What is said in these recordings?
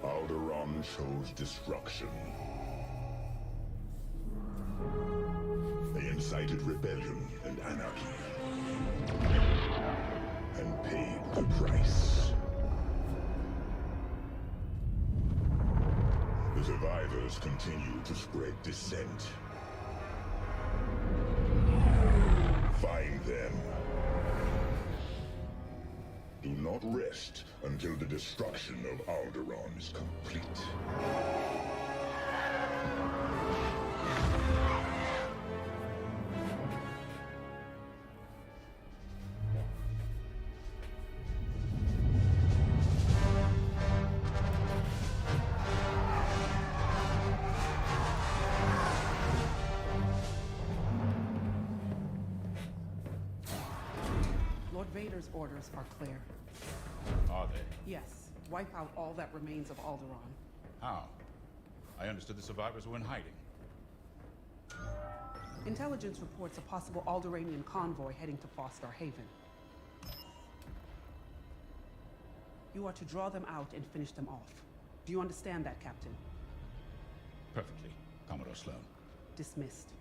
Alderaan chose destruction. They incited rebellion and anarchy. And paid the price. The survivors continue to spread dissent. Find them. Do not rest until the destruction of Alderaan is complete. Lord Vader's orders are clear. Are they? Yes, wipe out all that remains of Alderaan. How? I understood the survivors were in hiding. Intelligence reports a possible Alderaanian convoy heading to Foster Haven. You are to draw them out and finish them off. Do you understand that, Captain? Perfectly, Commodore Sloan. Dismissed.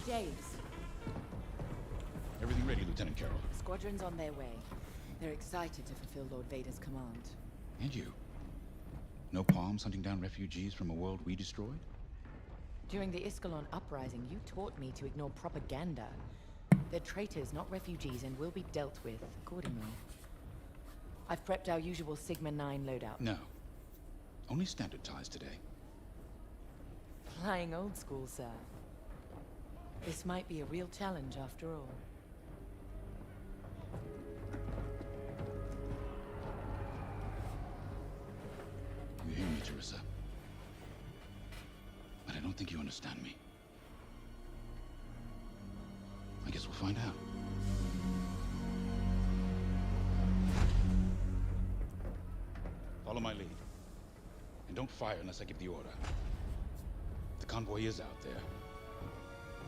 James. Everything ready, Lieutenant Carroll. Squadrons on their way. They're excited to fulfill Lord Vader's command. And you? No palms hunting down refugees from a world we destroyed? During the Iskalon uprising, you taught me to ignore propaganda. They're traitors, not refugees, and will be dealt with accordingly. I've prepped our usual Sigma 9 loadout. No. Only standard ties today. Flying old school, sir. This might be a real challenge after all. You hear me, Teresa? But I don't think you understand me. I guess we'll find out. Follow my lead. And don't fire unless I give the order. The convoy is out there.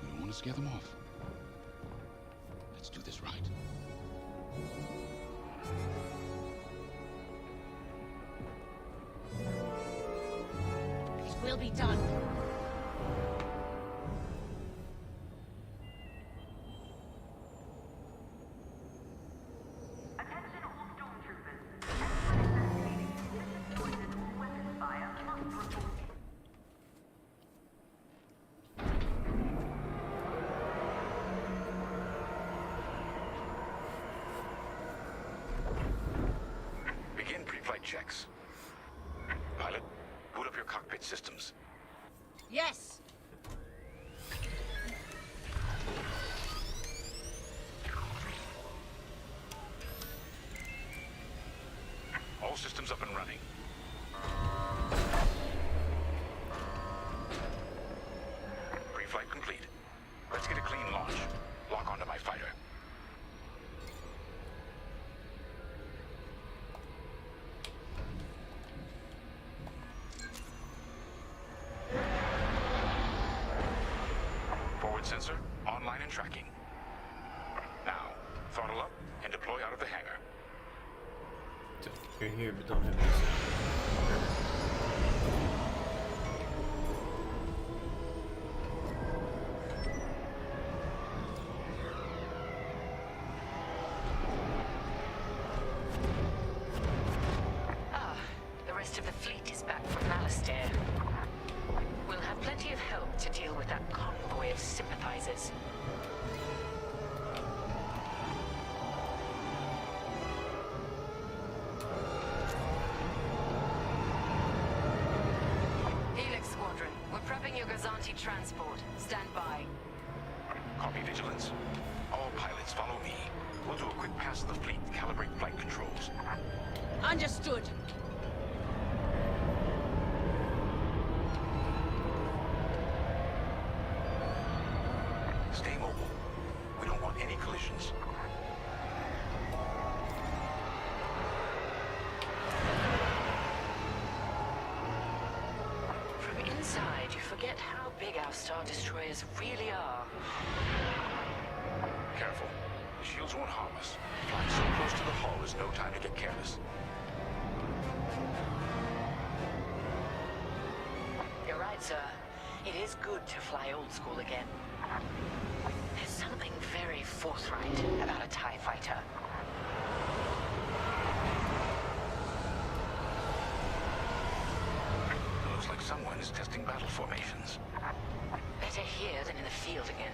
We don't want to scare them off. Let's do this right. It will be done. Attention all stormtroopers. Anyone investigating poison weapon fire must report. Begin pre-flight checks. Pilot, boot up your cockpit systems. Yes! All systems up and running. Pre-flight complete. Let's get a clean launch. Lock onto my fighter. Forward sensor, online and tracking. Now, throttle up and deploy out of the hangar. You're here, but don't have this. Gazanti transport. Stand by. Copy, Vigilance. All pilots, follow me. We'll do a quick pass of the fleet, calibrate flight controls. Understood. Stay mobile. We don't want any collisions. From inside, you forget how big our Star Destroyers really are. Careful. The shields won't harm us. Flying so close to the hull is no time to get careless. You're right, sir. It is good to fly old school again. There's something very forthright about a TIE fighter. It looks like someone is testing battle formations. Better here than in the field again.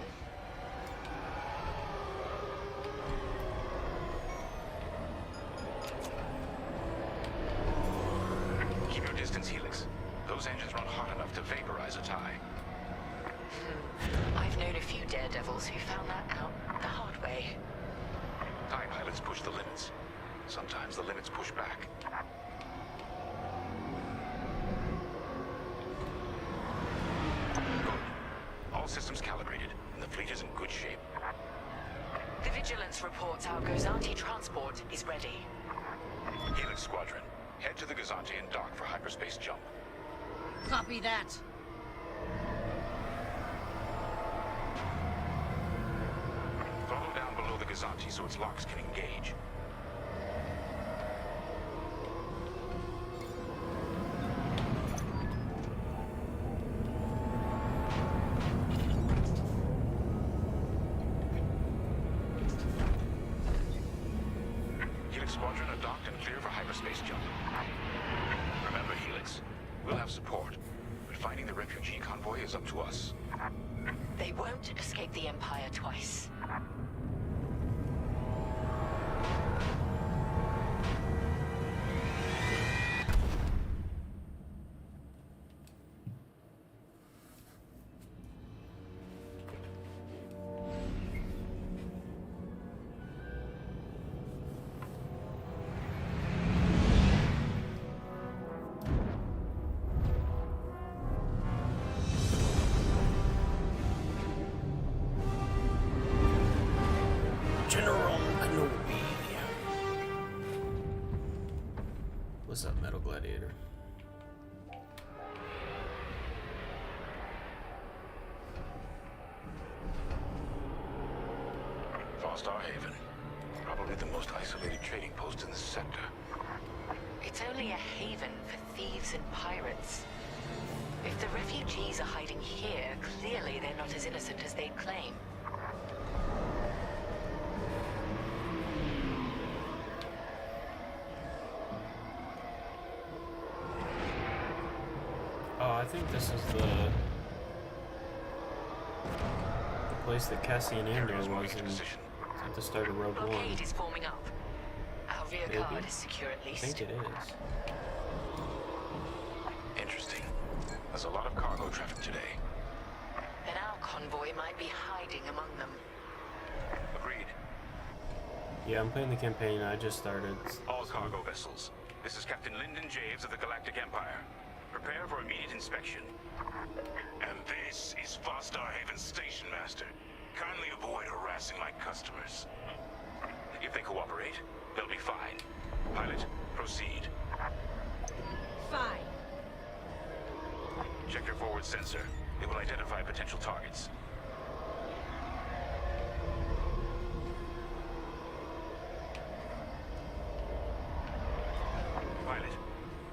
Keep your distance, Helix. Those engines run hot enough to vaporize a TIE. I've known a few daredevils who found that out the hard way. TIE pilots push the limits. Sometimes the limits push back. Good. All systems calibrated, and the fleet is in good shape. The Vigilance reports our Gazanti transport is ready. Helix Squadron, head to the Gazanti and dock for hyperspace jump. Copy that. Throttle down below the Gazanti so its locks can engage. Helix Squadron are docked and clear for hyperspace jump. Remember, Helix, we'll have support, but finding the refugee convoy is up to us. They won't escape the Empire twice. General Kenobi. What's up, Metal Gladiator? Star Haven. Probably the most isolated trading post in the sector. It's only a haven for thieves and pirates. If the refugees are hiding here, clearly they're not as innocent as they claim. Oh, I think this is the place that Cassian Andor was in at the start of Rogue One. Blockade is forming up. Our rear Maybe. guard is secure at I least. think it is. Interesting. There's a lot of cargo traffic today. Then our convoy might be hiding among them. Agreed. Yeah, I'm playing the campaign. I just started. All cargo vessels. This is Captain Lyndon Javes of the Galactic Empire. Prepare for immediate inspection. And this is Star Haven's station master. Kindly avoid harassing my customers. If they cooperate, they'll be fine. Pilot, proceed. Fine. Check your forward sensor. It will identify potential targets. Pilot,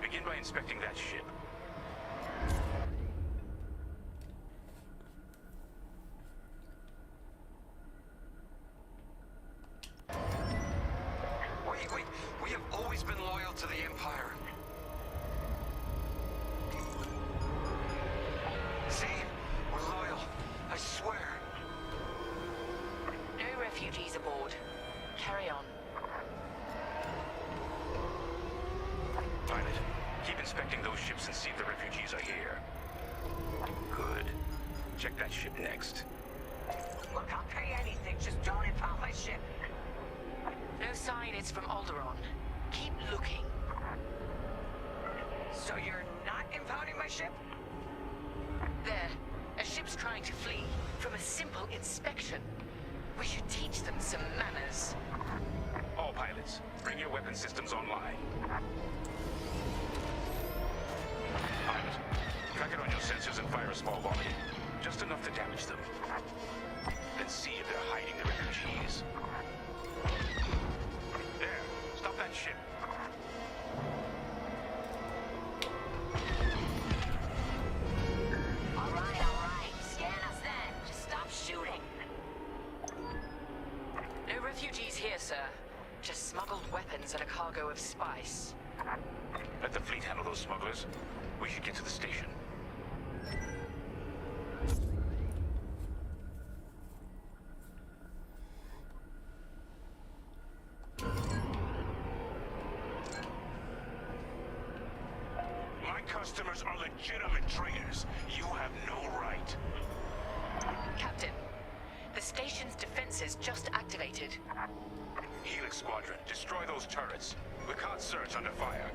begin by inspecting that ship. Wait. We have always been loyal to the Empire. See? We're loyal. I ship? There. A ship's trying to flee from a simple inspection. We should teach them some manners. All pilots, bring your weapon systems online. Pilot, track it on your sensors and fire a small volley. Just enough to damage them. Then see if they're hiding the refugees. There, stop that ship. All right. Scan us then. Just stop shooting. No refugees here, sir. Just smuggled weapons and a cargo of spice. Let the fleet handle those smugglers. We should get to the station. My customers are legitimate traitors. You have no right. Captain, the station's defenses just activated. Helix Squadron, destroy those turrets. We can't search under fire.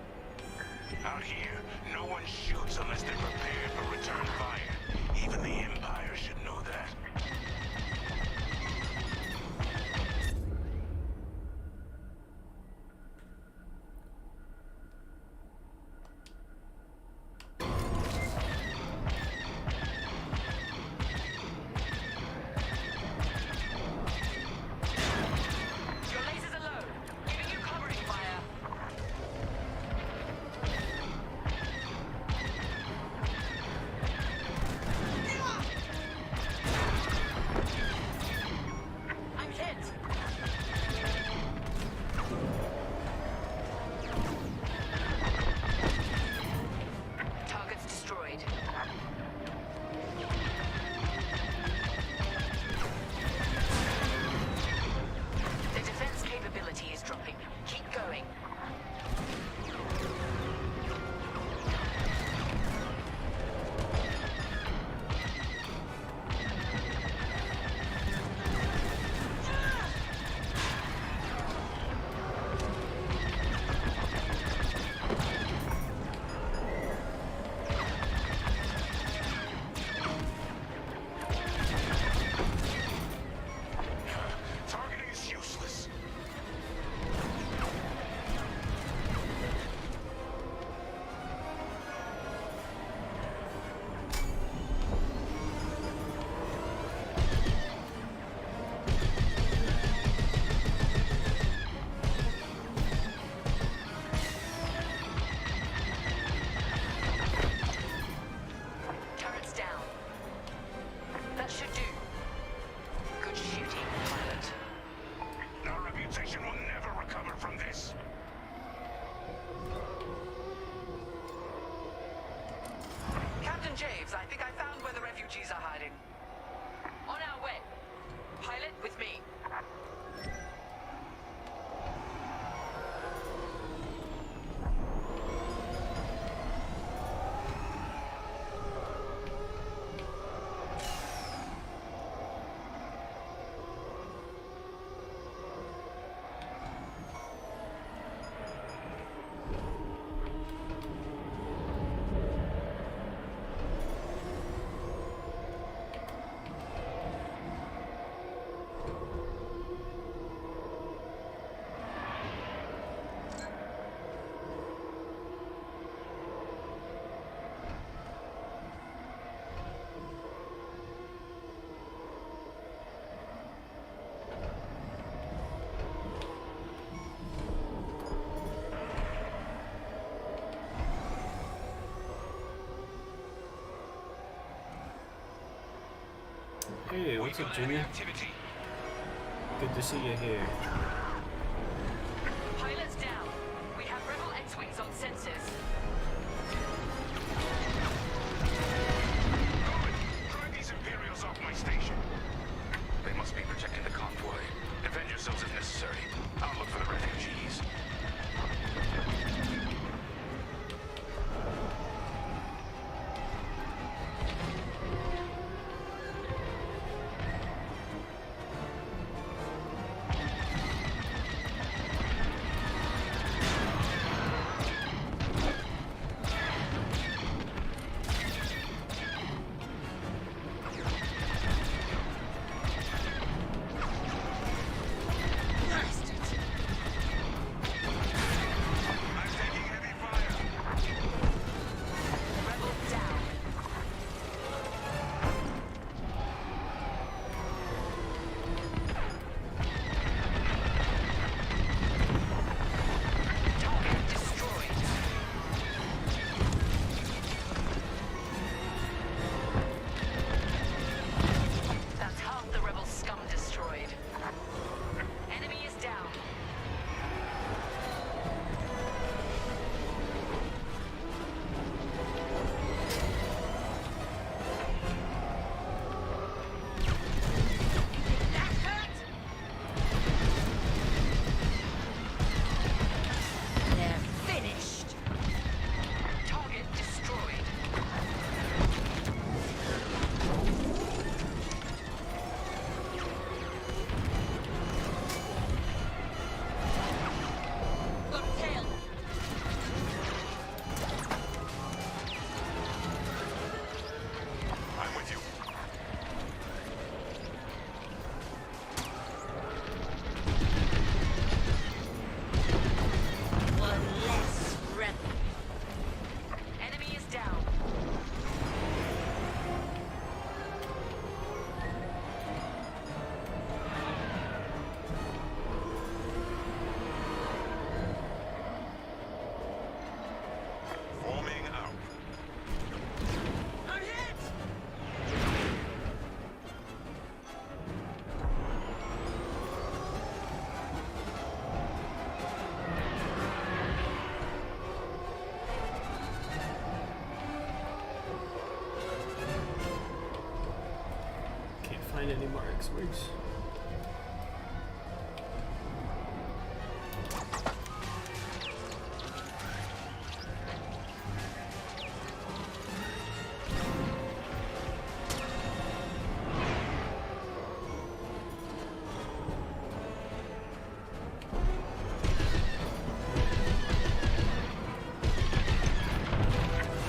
Out here, no one shoots unless they're prepared for return fire. Even the Empire should know that. Your lasers are low. Giving you covering fire. I'm hit. Targets destroyed. The defense capability is dropping. Keep going. Targeting is useless. Turrets down. That should do. Good shooting, pilot. Our reputation will never recover from this. Captain Javes, I think I found where the refugees are hiding. On our way. Pilot, with me. Hey, what's up, Jimmy? Activity. Good to see you here. Pilots down. We have rebel X-Wings on sensors. Drive these Imperials off my station. They must be protecting the convoy. Defend yourselves if necessary. I'll look for the refugees. find any more X-Wings.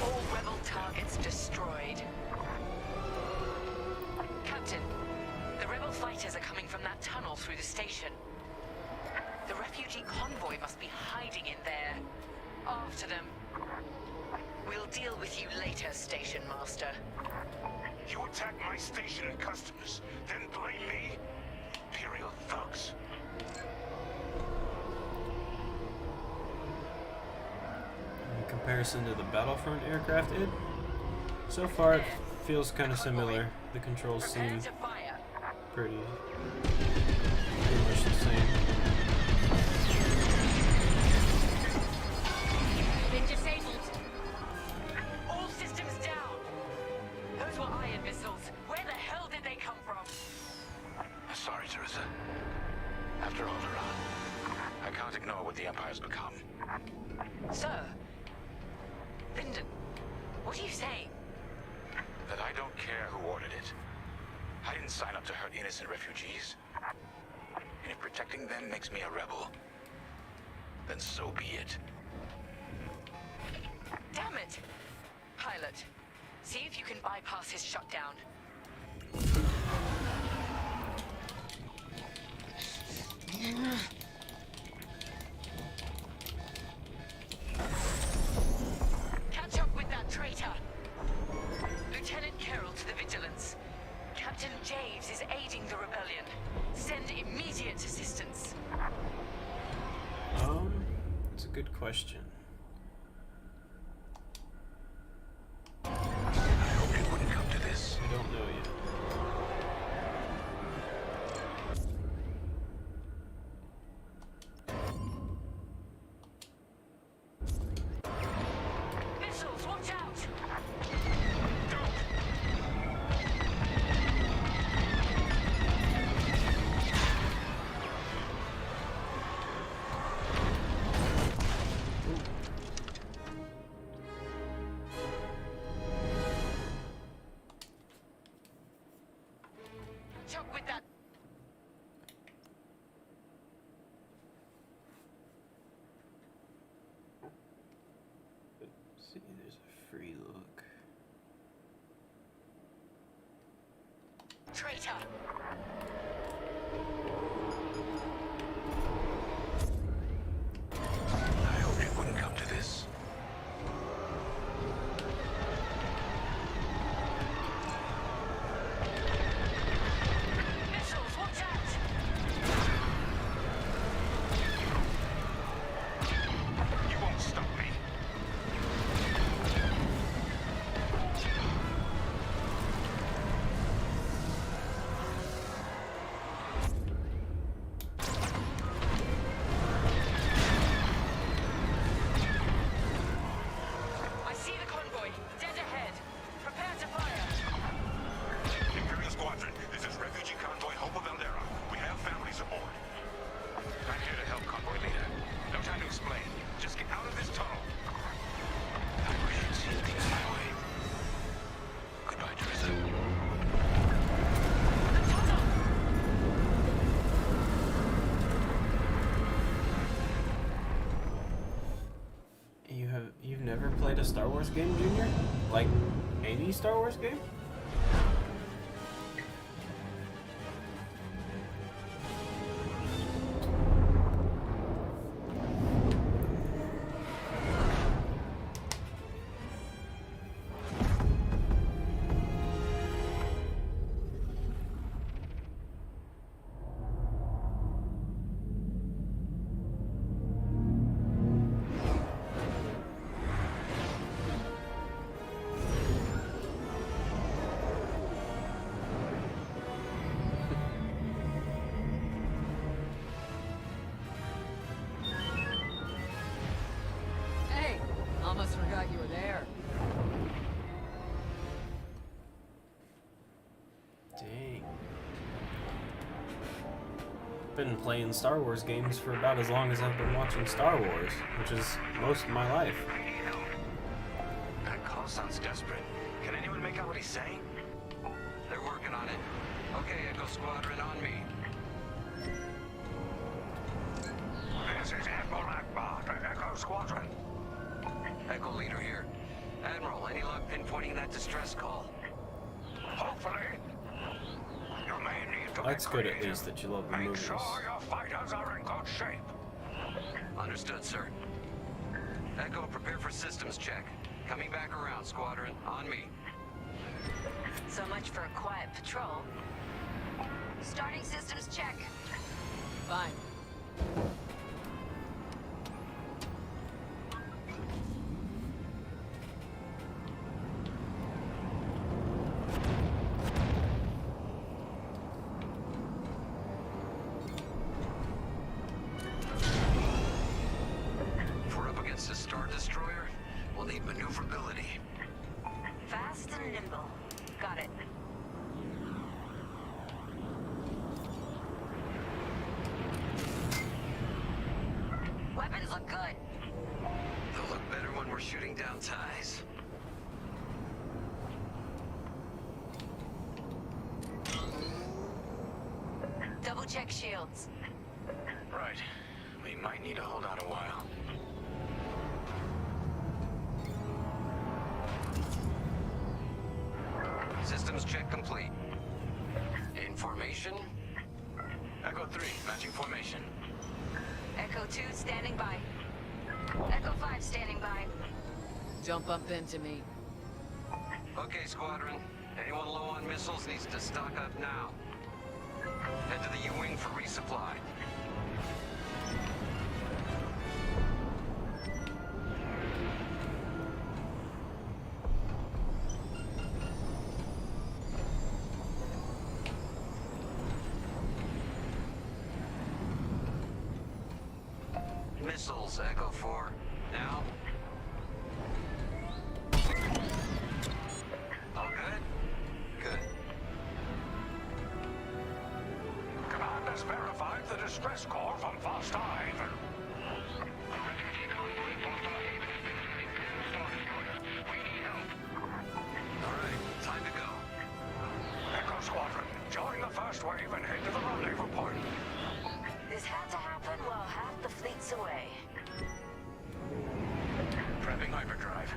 All rebel targets destroyed. Captain, the rebel fighters are coming from that tunnel through the station. The refugee convoy must be hiding in there. After them. We'll deal with you later, Station Master. You attack my station and customers, then blame me? Imperial thugs. In comparison to the Battlefront aircraft, so far it feels kind of similar. The controls Prepare seem to fire. pretty much the same. Been disabled. All systems down. Those were iron missiles. Where the hell did they come from? Sorry, Teresa. After Alderaan, I can't ignore what the Empire's become. Sir. Lyndon, what are you saying? That I don't care who ordered it. I didn't sign up to hurt innocent refugees. And if protecting them makes me a rebel, then so be it. Damn it! Pilot, see if you can bypass his shutdown. Catch up with that traitor! Lieutenant Carroll to the Vigilance. Captain Javes is aiding the rebellion. Send immediate assistance. It's a good question. I hoped it wouldn't come to this. I don't know yet. Missiles, watch out! Choke with that. See, there's a free look. Traitor! I hoped it wouldn't come to this. Missiles, watch out! You won't stop me. I see the convoy. Dead ahead. Prepare to fire. Imperial Squadron, this is refugee convoy Hope of Eldera. We have families aboard. I'm here to help convoy leader. No time to explain. Just get out of this tunnel. I wish you'd seen things my way. Goodbye, Teresa. The tunnel! You've never played a Star Wars game, Junior? Like any Star Wars game? been playing Star Wars games for about as long as I've been watching Star Wars, which is most of my life. That call sounds desperate. Can anyone make out what he's saying? They're working on it. Okay, Echo Squadron, on me. This is Admiral Akbar to Echo Squadron. Echo Leader here. Admiral, any luck pinpointing that distress call? Hopefully. You may need to That's good at least that you love the Make movies. sure your fighters are in good shape. Understood, sir. Echo, prepare for systems check. Coming back around, Squadron. On me. So much for a quiet patrol. Starting systems check. Fine. If we're up against a Star Destroyer, we'll need maneuverability. Fast and nimble. Got it. Weapons look good. They'll look better when we're shooting down ties. Double check shields. Right. We might need to hold out a while. Systems check complete. In formation? Echo 3, matching formation. Echo 2 standing by. Echo 5 standing by. Don't bump into me. Okay, Squadron. Anyone low on missiles needs to stock up now. Head to the U-Wing for resupply. Missiles, Echo 4. Now. All good? Good. Command has verified the distress call from Foster Haven. All right, time to go. Echo Squadron, join the first wave and head to the rendezvous point. This had to happen while half the fleet's away. Prepping hyperdrive.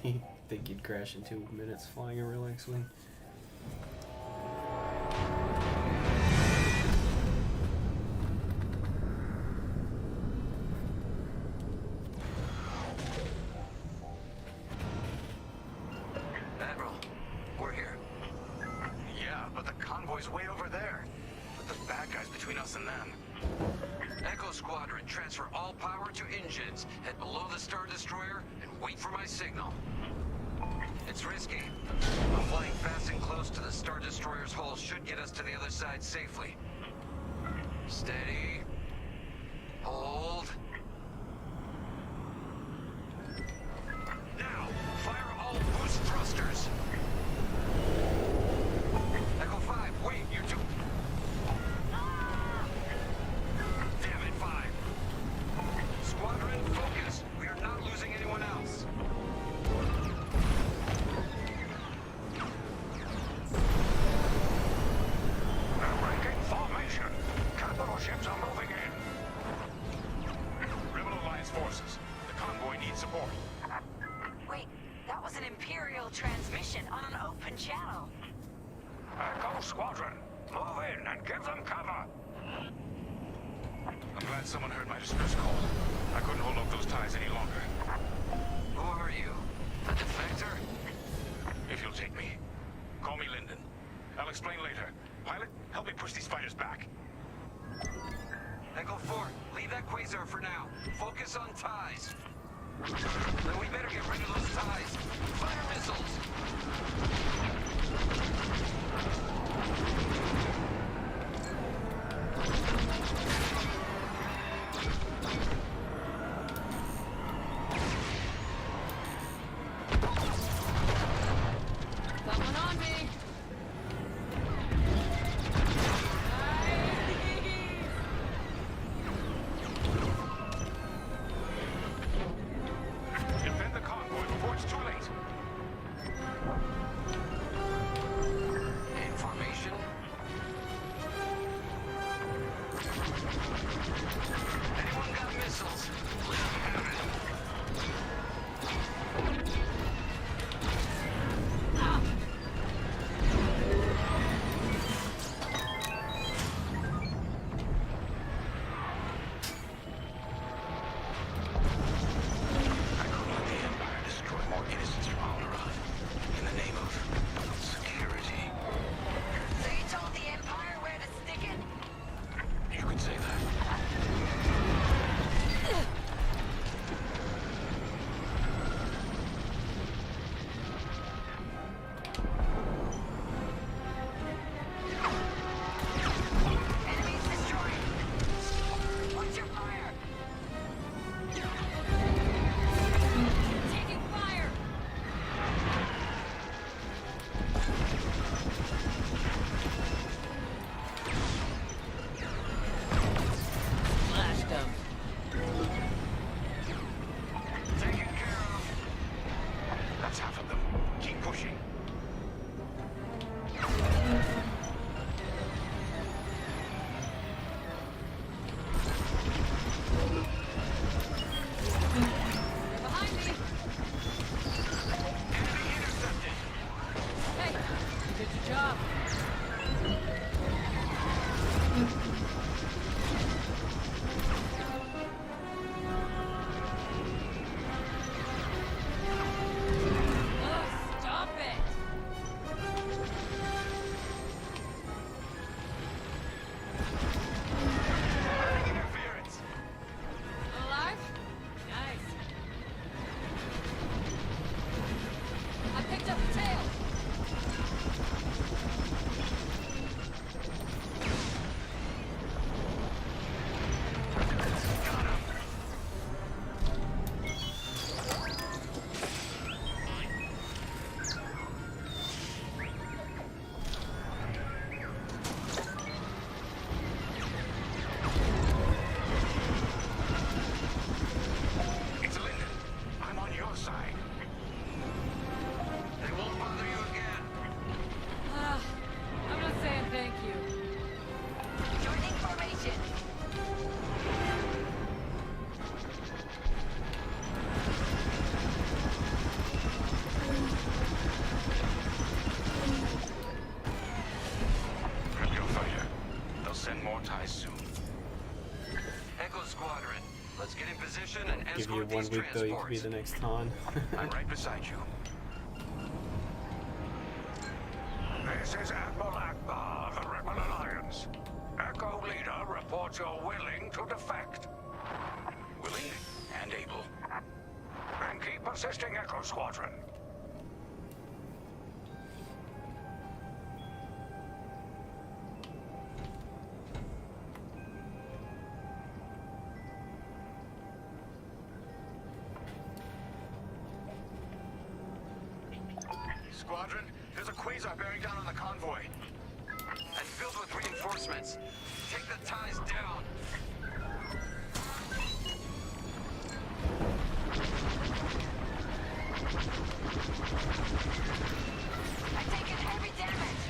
You think you'd crash in 2 minutes flying a real X-Wing? Admiral, we're here. Yeah, but the convoy's way over there. Put the bad guys between us and them. Echo Squadron, transfer all power to engines. Head below the Star Destroyer and wait for my signal. It's risky. But flying fast and close to the Star Destroyer's hull should get us to the other side safely. Steady. Hold. Now, fire all boost thrusters. Echo 5, wait, you two. Damn it, 5. Squadron, focus. We are not losing anyone else. Breaking formation. Capital ships are moving in. Rebel Alliance forces. The convoy needs support. Wait, that was an Imperial transmission on an open channel. Echo Squadron, move in and give them cover. I'm glad someone heard my distress call. I couldn't hold up those ties any longer. Who are you? A defector? If you'll take me, call me Lyndon. I'll explain later. Pilot, help me push these fighters back. Echo 4, leave that quasar for now. Focus on ties. Then we better get rid of those ties. Fire missiles! give you escort 1 these week though, you could be transports. the next Han. I'm right beside you. This is Admiral Akbar of the Rebel Alliance. Echo Leader reports you're willing to defect. Willing and able. Then keep assisting Echo Squadron. Squadron, there's a quasar bearing down on the convoy. And filled with reinforcements. Take the ties down. I'm taking heavy damage.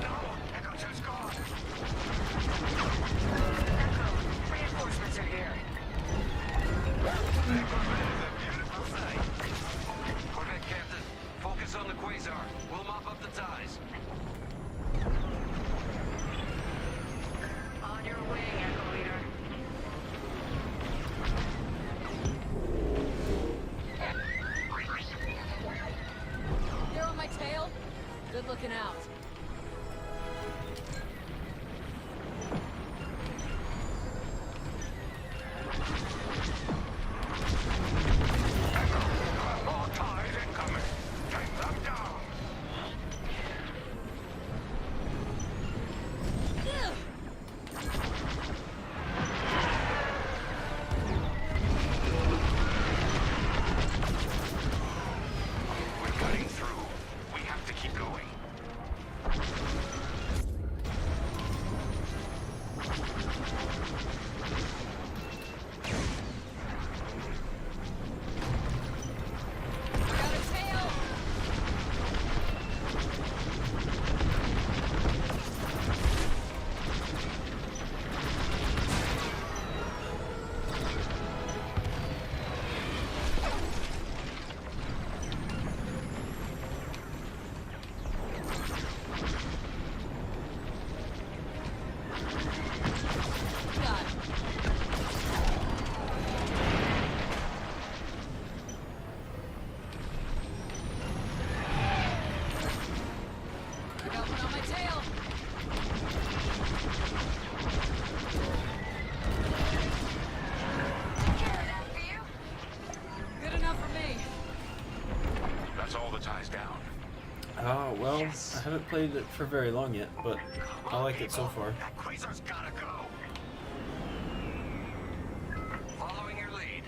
No! Echo 2's gone! Echo, reinforcements are here. Corvette Captain, focus on the quasar. We'll mop up the ties. On your way, Echo Leader. You're on my tail? Good looking out. More ties incoming! Take them down! We're cutting through. We have to keep going. Got a tail! Got it. I got one on my tail. Carry that for you? Good enough for me. That's all the ties down. Oh, well, I haven't played it for very long yet, but I like it so far. That quasar's gotta go. Following your lead.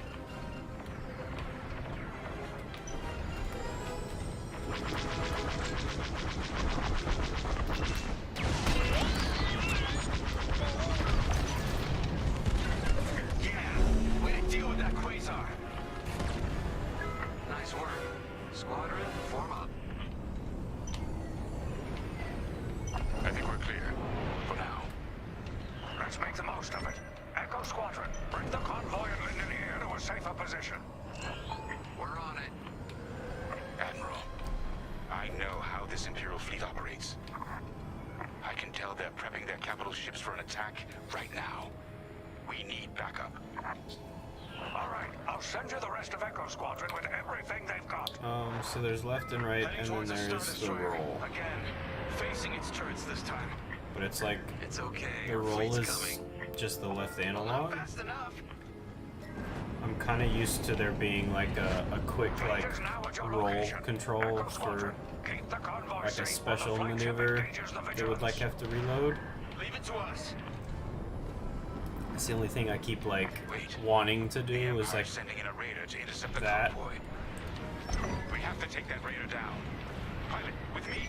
Yeah, way to deal with that quasar. Nice work. Squadron, form up. I think we're clear. For now. Let's make the most of it. Echo Squadron, bring the convoy and Linden here to a safer position. We're on it. Admiral, I know how this Imperial fleet operates. I can tell they're prepping their capital ships for an attack right now. We need backup. All right, I'll send you the rest of Echo Squadron with everything they've got. So there's left and right, Heading and then towards the Star there's the Destroyer. roll. Again, facing its turrets this time. But it's like, It's okay. the Our roll fleet's is coming. just the left Not analog. fast enough. I'm kind of used to there being like a quick like Fleet is now at your roll location. control Echo for Squadron, keep the convoy like safe a while special the flagship maneuver engages the they would like Vigilance. have to reload. Leave it to us. It's the only thing I keep like Wait. wanting to The do is Empire's like sending in a raider to intercept the that. convoy. We have to take that raider down. Pilot, with me.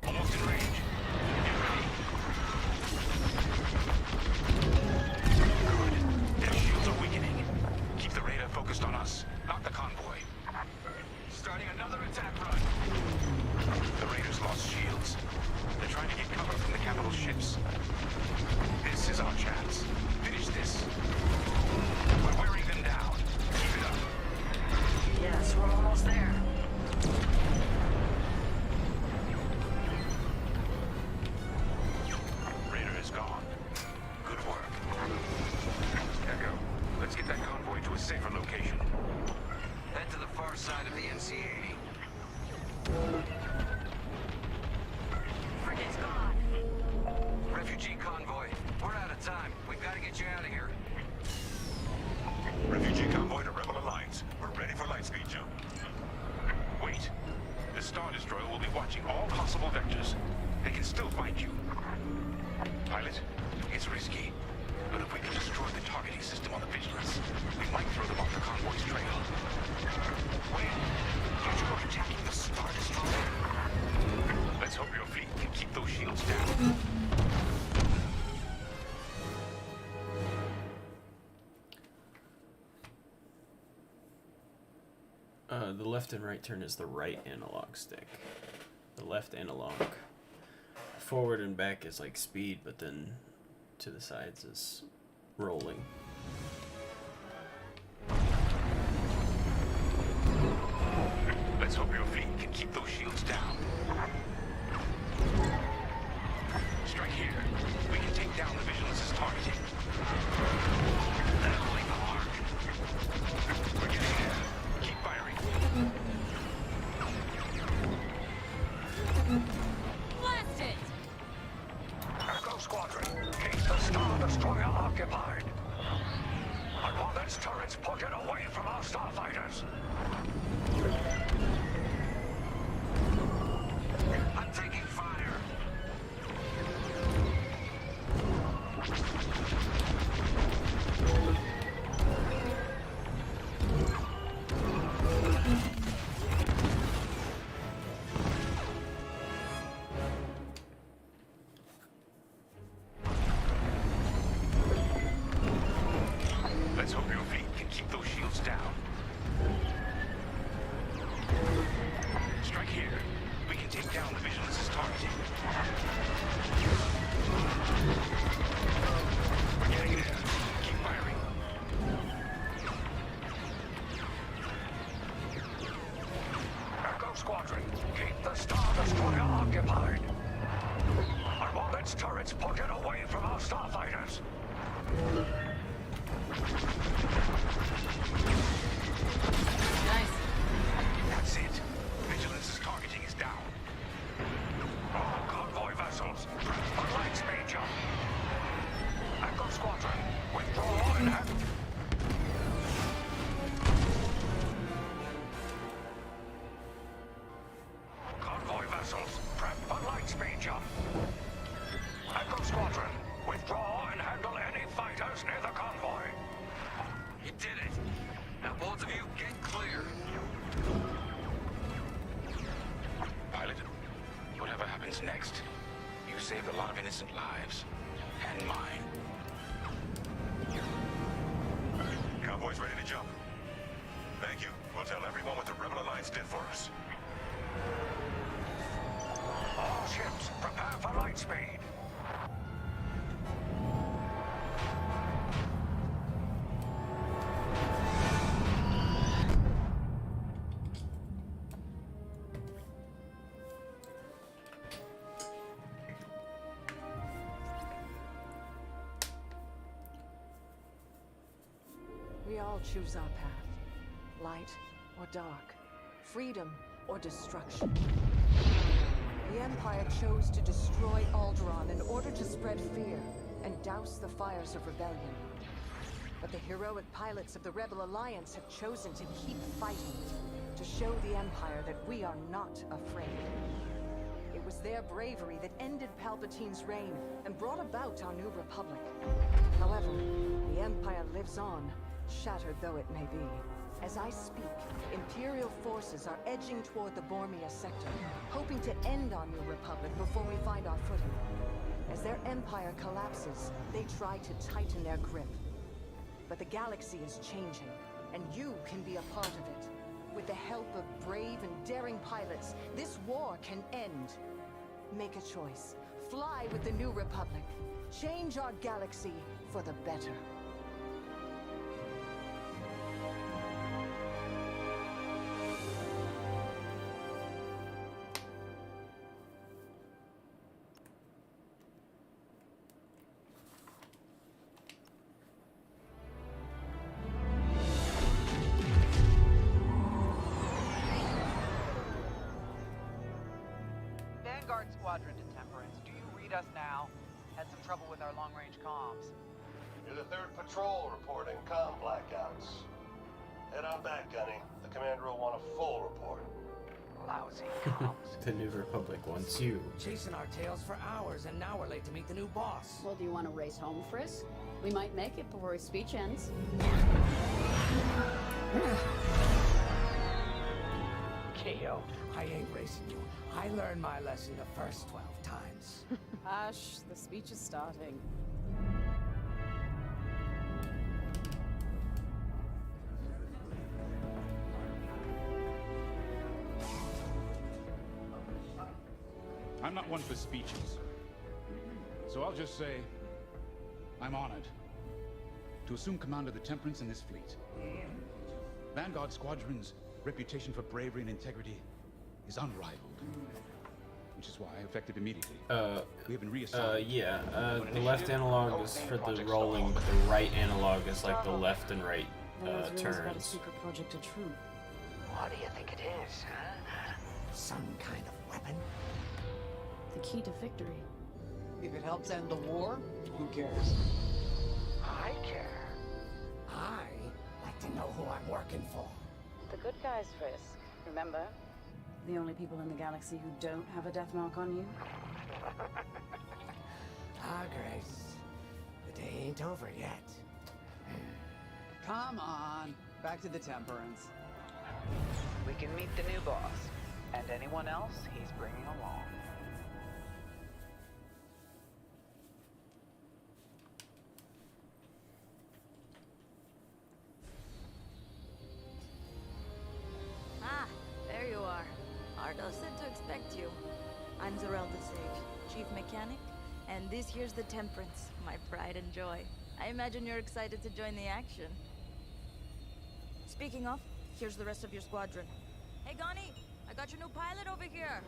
Almost in range. Get ready. Good. Their shields are weakening. Keep the raider focused on us, not the convoy. Starting another attack run. The raiders lost shields. They're trying to get cover from the capital ships. This is our chance. Finish this. We're wearing them down. Keep it up. Yes, we're almost there. risky. But if we can destroy the targeting system on the Vigilance, we might throw them off the convoy's trail. Wait, aren't you going attacking the Star Destroyer? Let's hope your fleet can keep those shields down. The left and right turn is the right analog stick. The left analog. Forward and back is like speed, but then to the sides is rolling. Let's hope your fleet can keep those shields down. Strike here. We can take down the Vigilance's targeting. That'll leave a mark. We're getting there. Keep firing. Blast it! Echo Squadron, keep the Star Destroyer occupied. I want its turrets pointed away from our starfighters. I'm taking fire. Let's hope your fleet can keep those shields down. Strike here. We can take down the Vigilance's targeting. We're getting there. Keep firing. Echo Squadron, keep the Star Destroyer occupied. I want its turrets pointed away from our starfighters. Nice. That's it. Vigilance's targeting is down. All convoy vessels, prep for light speed jump. Echo Squadron, withdraw and have... Convoy vessels, prep for light speed jump. Echo Squadron, withdraw and handle any fighters near the convoy. You did it. Now both of you get clear. Pilot, whatever happens next, you saved a lot of innocent lives. And mine. Cowboys ready to jump. Thank you. We'll tell everyone what the Rebel Alliance did for us. All ships, prepare for light speed. We all choose our path. Light or dark. Freedom or destruction. The Empire chose to destroy Alderaan in order to spread fear and douse the fires of rebellion. But the heroic pilots of the Rebel Alliance have chosen to keep fighting, to show the Empire that we are not afraid. It was their bravery that ended Palpatine's reign and brought about our new Republic. However, the Empire lives on, shattered though it may be. As I speak, Imperial forces are edging toward the Bormia sector, hoping to end our new Republic before we find our footing. As their empire collapses, they try to tighten their grip. But the galaxy is changing, and you can be a part of it. With the help of brave and daring pilots, this war can end. Make a choice. Fly with the new Republic. Change our galaxy for the better. Squadron to Temperance. Do you read us now? Had some trouble with our long-range comms. You're the 3rd patrol reporting comm blackouts. Head on back, Gunny. The commander will want a full report. Lousy comms. The New Republic wants you. Chasing our tails for hours, and now we're late to meet the new boss. Well, do you want to race home, Frisk? We might make it before his speech ends. Keo, I ain't racing you. I learned my lesson the first 12 times. Hush, the speech is starting. I'm not one for speeches. So I'll just say, I'm honored to assume command of the Temperance in this fleet. Vanguard Squadron's reputation for bravery and integrity is unrivaled. Which is why, effective immediately, we have been reassigned. The left analog is for the rolling, but the right analog is like the left and right turns. Secret project of truth. What do you think it is, huh? Some kind of weapon? The key to victory. If it helps end the war, who cares? I care. I like to know who I'm working for. The good guys, Frisk. Remember? The only people in the galaxy who don't have a death mark on you? Ah, Grace. The day ain't over yet. Come on, back to the Temperance. We can meet the new boss, and anyone else he's bringing along. Ah, there you are. Ardo said to expect you. I'm Zerelda Sage, Chief Mechanic, and this here's the Temperance, my pride and joy. I imagine you're excited to join the action. Speaking of, here's the rest of your squadron. Hey, Gani, I got your new pilot over here.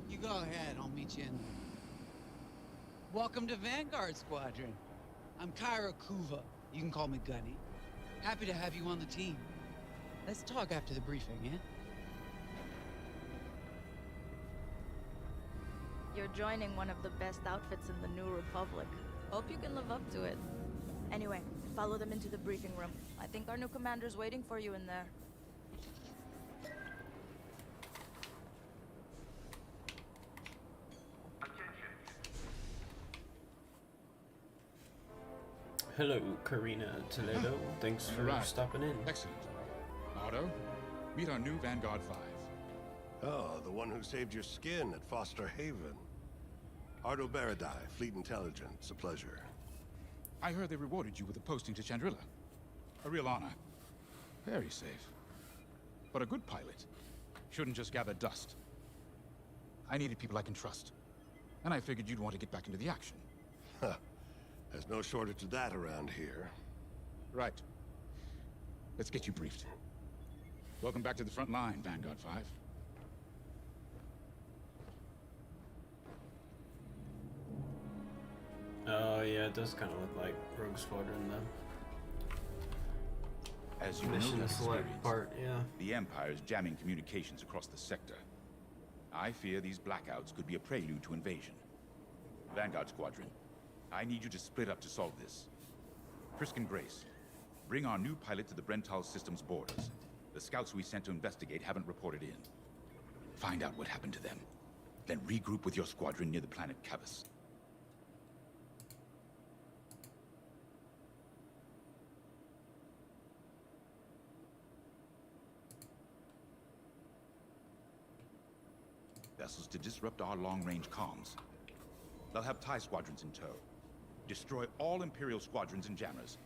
You go ahead, I'll meet you in there. Welcome to Vanguard Squadron. I'm Kyra Kuva. You can call me Gunny. Happy to have you on the team. Let's talk after the briefing, yeah? You're joining one of the best outfits in the New Republic. Hope you can live up to it. Anyway, follow them into the briefing room. I think our new commander's waiting for you in there. Hello, Karina Toledo. Thanks for stopping in. Excellent. Otto, meet our new Vanguard 5. Oh, the one who saved your skin at Foster Haven. Ardo Baradai, Fleet Intelligence. A pleasure. I heard they rewarded you with a posting to Chandrila. A real honor. Very safe. But a good pilot shouldn't just gather dust. I needed people I can trust. And I figured you'd want to get back into the action. Huh. There's no shortage of that around here. Right. Let's get you briefed. Welcome back to the front line, Vanguard 5. Oh yeah, it does kind of look like Rogue Squadron though. As you Mission know, to select part, yeah. The Empire is jamming communications across the sector. I fear these blackouts could be a prelude to invasion. Vanguard Squadron, I need you to split up to solve this. Frisk and Grace, bring our new pilot to the Brental system's borders. The scouts we sent to investigate haven't reported in. Find out what happened to them. Then regroup with your squadron near the planet Cavus. Vessels to disrupt our long-range comms. They'll have TIE squadrons in tow. Destroy all Imperial squadrons and jammers.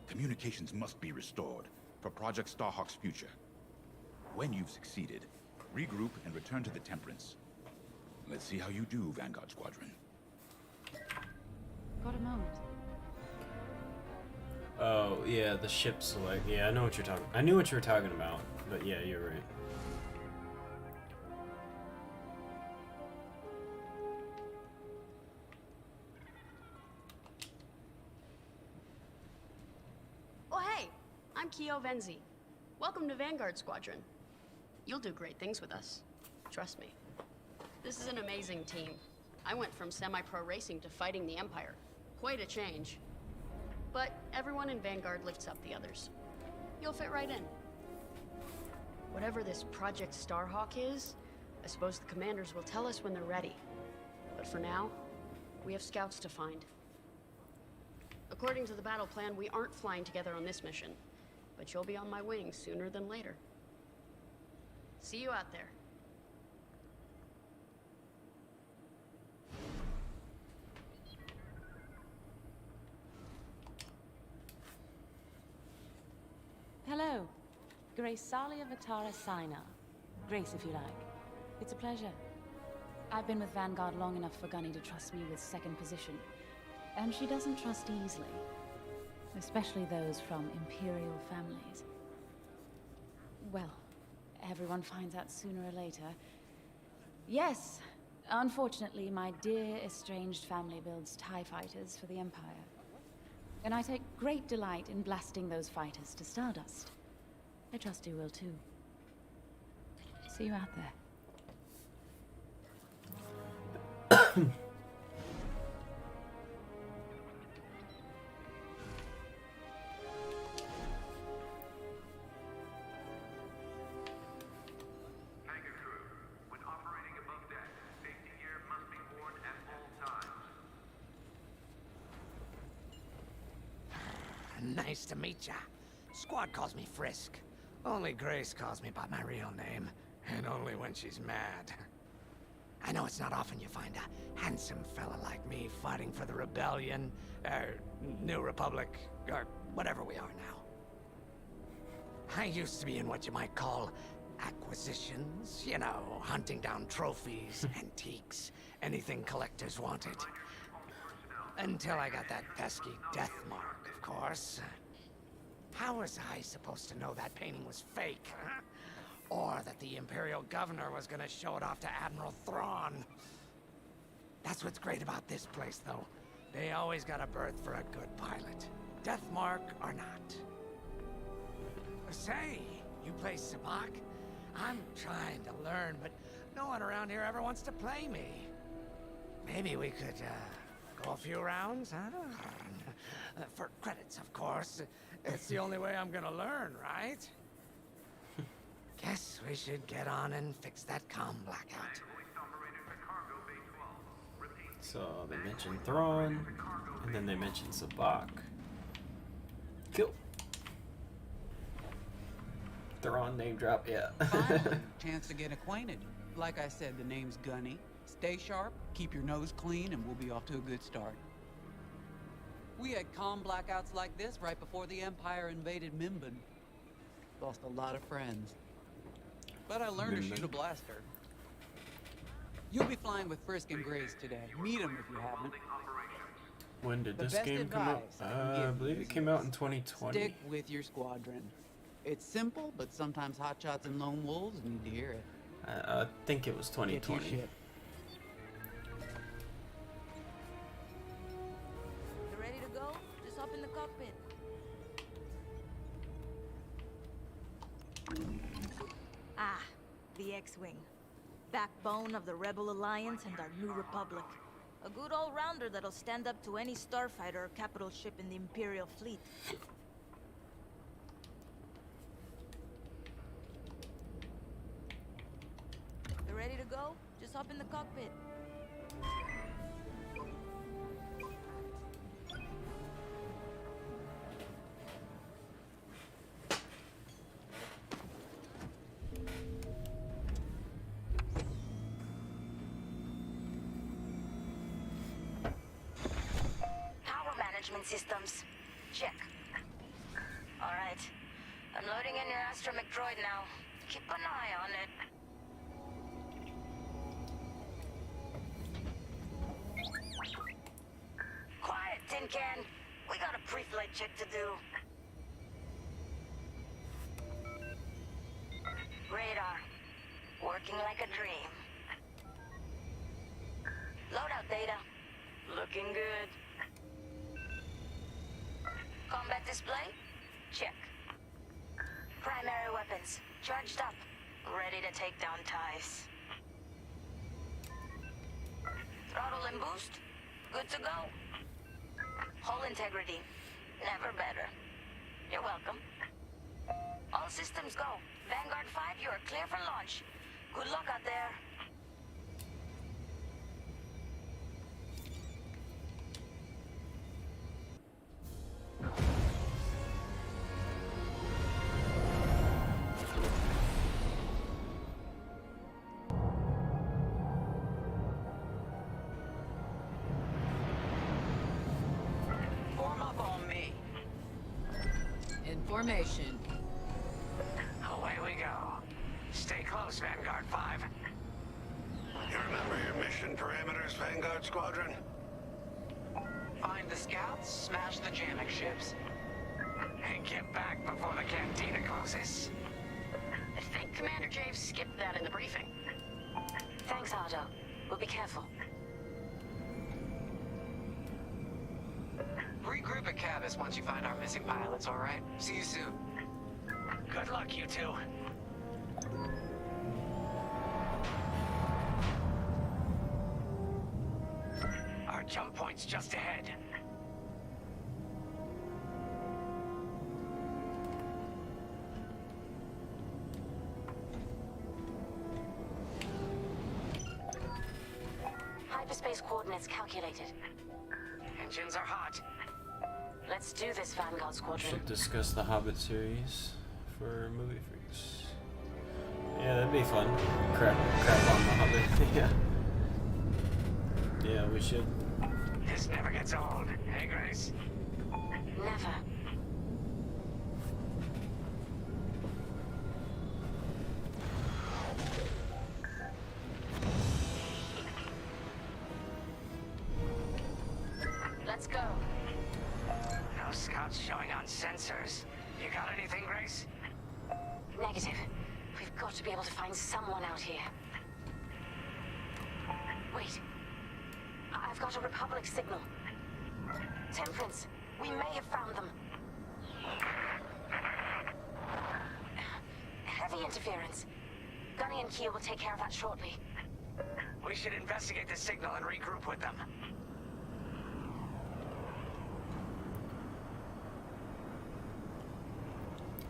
Communications must be restored for Project Starhawk's future. When you've succeeded, regroup and return to the Temperance. Let's see how you do, Vanguard Squadron. Got a moment. Oh yeah, the ship select. Yeah, I know what you're talking. I knew what you were talking about, but yeah, you're right. Oh hey, I'm Keo Venzi. Welcome to Vanguard Squadron. You'll do great things with us. Trust me. This is an amazing team. I went from semi-pro racing to fighting the Empire. Quite a change. But everyone in Vanguard lifts up the others. You'll fit right in. Whatever this Project Starhawk is, I suppose the commanders will tell us when they're ready. But for now, we have scouts to find. According to the battle plan, we aren't flying together on this mission, but you'll be on my wing sooner than later. See you out there. Hello. Grace Salia Vatara Sina. Grace, if you like. It's a pleasure. I've been with Vanguard long enough for Gunny to trust me with second position. And she doesn't trust easily. Especially those from Imperial families. Well, everyone finds out sooner or later. Yes, unfortunately, my dear estranged family builds TIE fighters for the Empire. And I take great delight in blasting those fighters to stardust. I trust you will too. See you out there. Nice to meet ya. Squad calls me Frisk. Only Grace calls me by my real name, and only when she's mad. I know it's not often you find a handsome fella like me fighting for the Rebellion, or New Republic, or whatever we are now. I used to be in what you might call acquisitions, you know, hunting down trophies, antiques, anything collectors wanted. Until I got that pesky death mark, of course. How was I supposed to know that painting was fake? Huh? Or that the Imperial Governor was gonna show it off to Admiral Thrawn? That's what's great about this place, though. They always got a berth for a good pilot. Death mark or not. Say, you play Sabak? I'm trying to learn, but no one around here ever wants to play me. Maybe we could, go a few rounds, huh? For credits, of course. It's the only way I'm gonna learn, right? Guess we should get on and fix that comm blackout. So they mentioned Thrawn, and then they mentioned Sabak. Cool. Thrawn name drop, yeah. Finally, chance to get acquainted. Like I said, the name's Gunny. Stay sharp, keep your nose clean, and we'll be off to a good start. We had comm blackouts like this right before the Empire invaded Mimban. Lost a lot of friends. But I learned to shoot a blaster. You'll be flying with Frisk and Grace today. Meet them if you haven't. When did The this best game come out? advice I can give I believe you it came out in 2020. Stick with your squadron. It's simple, but sometimes hotshots and lone wolves need to hear it. I think it was Get to your 2020. ship. You ready to go? Just hop in the cockpit. Ah, the X-Wing. Backbone of the Rebel Alliance and our new Republic. A good all-rounder that'll stand up to any starfighter or capital ship in the Imperial fleet. You ready to go? Just hop in the cockpit. Power management systems. Check. All right. I'm loading in your astromech droid now. Keep an eye on it. Quiet, Tin Can. We got a pre-flight check to do. Radar. Working like a dream. Loadout data. Looking good. Combat display? Check. Primary weapons. Charged up. Ready to take down TIEs. Throttle and boost? Good to go. Hull integrity. Never better. You're welcome. All systems go. Vanguard 5, you are clear for launch. Good luck out there. Form up on me. In formation. Away we go. Stay close, Vanguard 5. You remember your mission parameters, Vanguard Squadron? Find the scouts, smash the jamming ships. And get back before the cantina closes. I think Commander Javes skipped that in the briefing. Thanks, Ardo. We'll be careful. Regroup at Cabas once you find our missing pilots, alright? See you soon. Good luck, you two. Our jump point's just ahead. Hyperspace coordinates calculated. Engines are hot. Let's do this, Vanguard Squadron. Should discuss the Hobbit series for movie freaks. Yeah, that'd be fun. Crap on the Hobbit. Yeah. Yeah, we should. This never gets old. Hey, Grace? Never. Let's go. No scouts showing on sensors. You got anything, Grace? Negative. We've got to be able to find someone out here. Wait. I've got a Republic signal. Temperance, we may have found them. Heavy interference. Gunny and Keel will take care of that shortly. We should investigate the signal and regroup with them.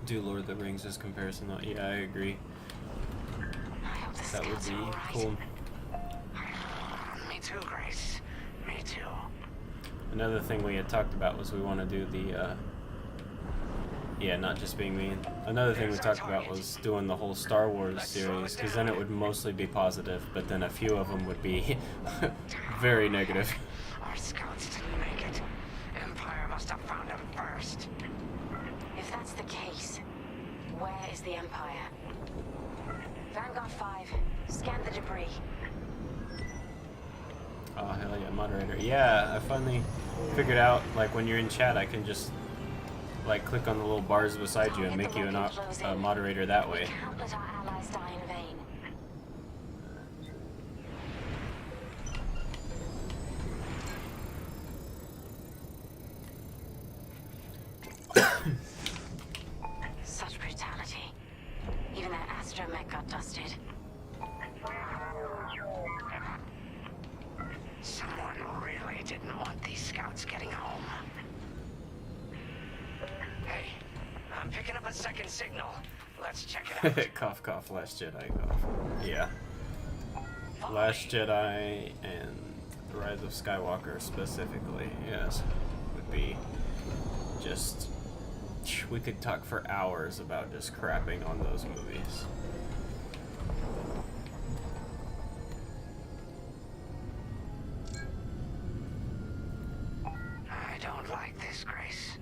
Do Lord of the Rings as comparison though. Yeah, I agree. That would be cool. Me too, Grace. Me too. Another thing we had talked about was we want to do the yeah, not just being mean. Another thing we talked about was doing the whole Star Wars series, because then it would mostly be positive, but then a few of them would be very negative. Our scouts didn't make it. Empire must have found him first. If that's the case, where is the Empire? Vanguard 5, scan the debris. Oh, hell yeah, moderator. Yeah, I finally figured out, like, when you're in chat, I can just, like, click on the little bars beside you and make you a moderator that way. Can't let our allies die in vain. Such brutality. Even that astromech got dusted. Someone really didn't want these scouts getting home. Hey, I'm picking up a second signal. Let's check it out. Cough, cough, Last Jedi, cough. Yeah. Last Jedi and The Rise of Skywalker specifically, yes, would be just... We could talk for hours about just crapping on those movies. I don't like this, Grace.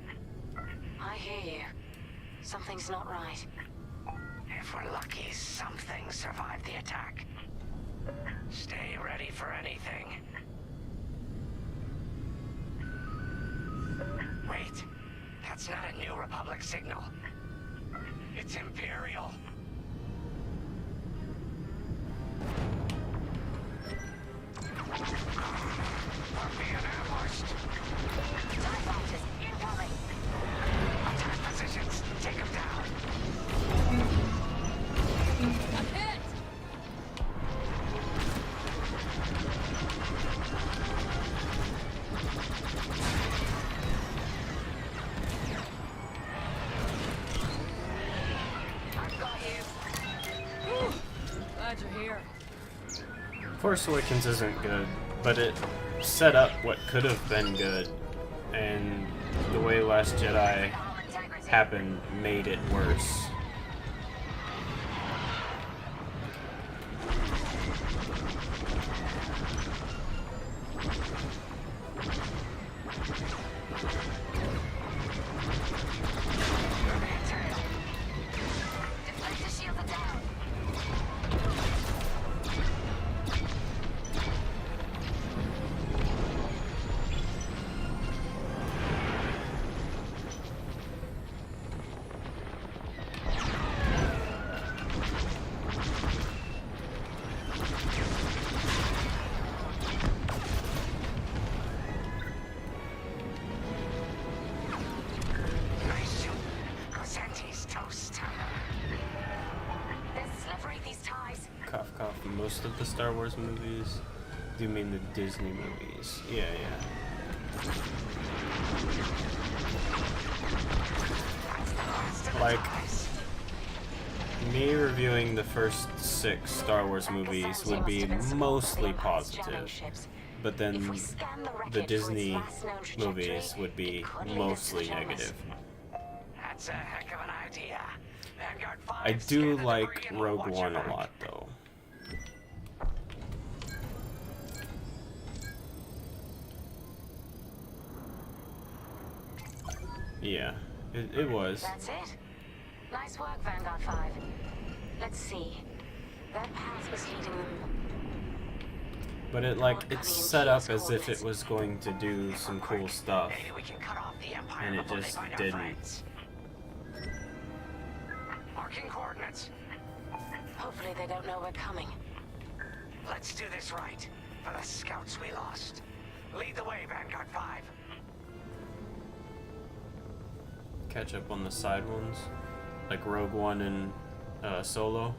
I hear you. Something's not right. If we're lucky, something survived the attack. Stay ready for anything. Wait, that's not a New Republic signal. It's Imperial. We're being ambushed. TIE fighters incoming. Attack positions. Take them down. I'm hit! Force Awakens isn't good, but it set up what could have been good, and the way Last Jedi happened made it worse. Cough, cough. Most of the Star Wars movies? Do you mean the Disney movies? Yeah, yeah. Like, me reviewing the first 6 Star Wars movies would be mostly positive, but then the Disney movies would be mostly negative. That's a heck of an idea. I do like Rogue One a lot, though. Yeah, it was. That's it? Nice work, Vanguard 5. Let's see. That path was leading them. But it's set up as if it was going to do some cool stuff, and it just didn't. Marking coordinates. Hopefully they don't know we're coming. Let's do this right, for the scouts we lost. Lead the way, Vanguard 5. Catch up on the side ones, like Rogue One and Solo.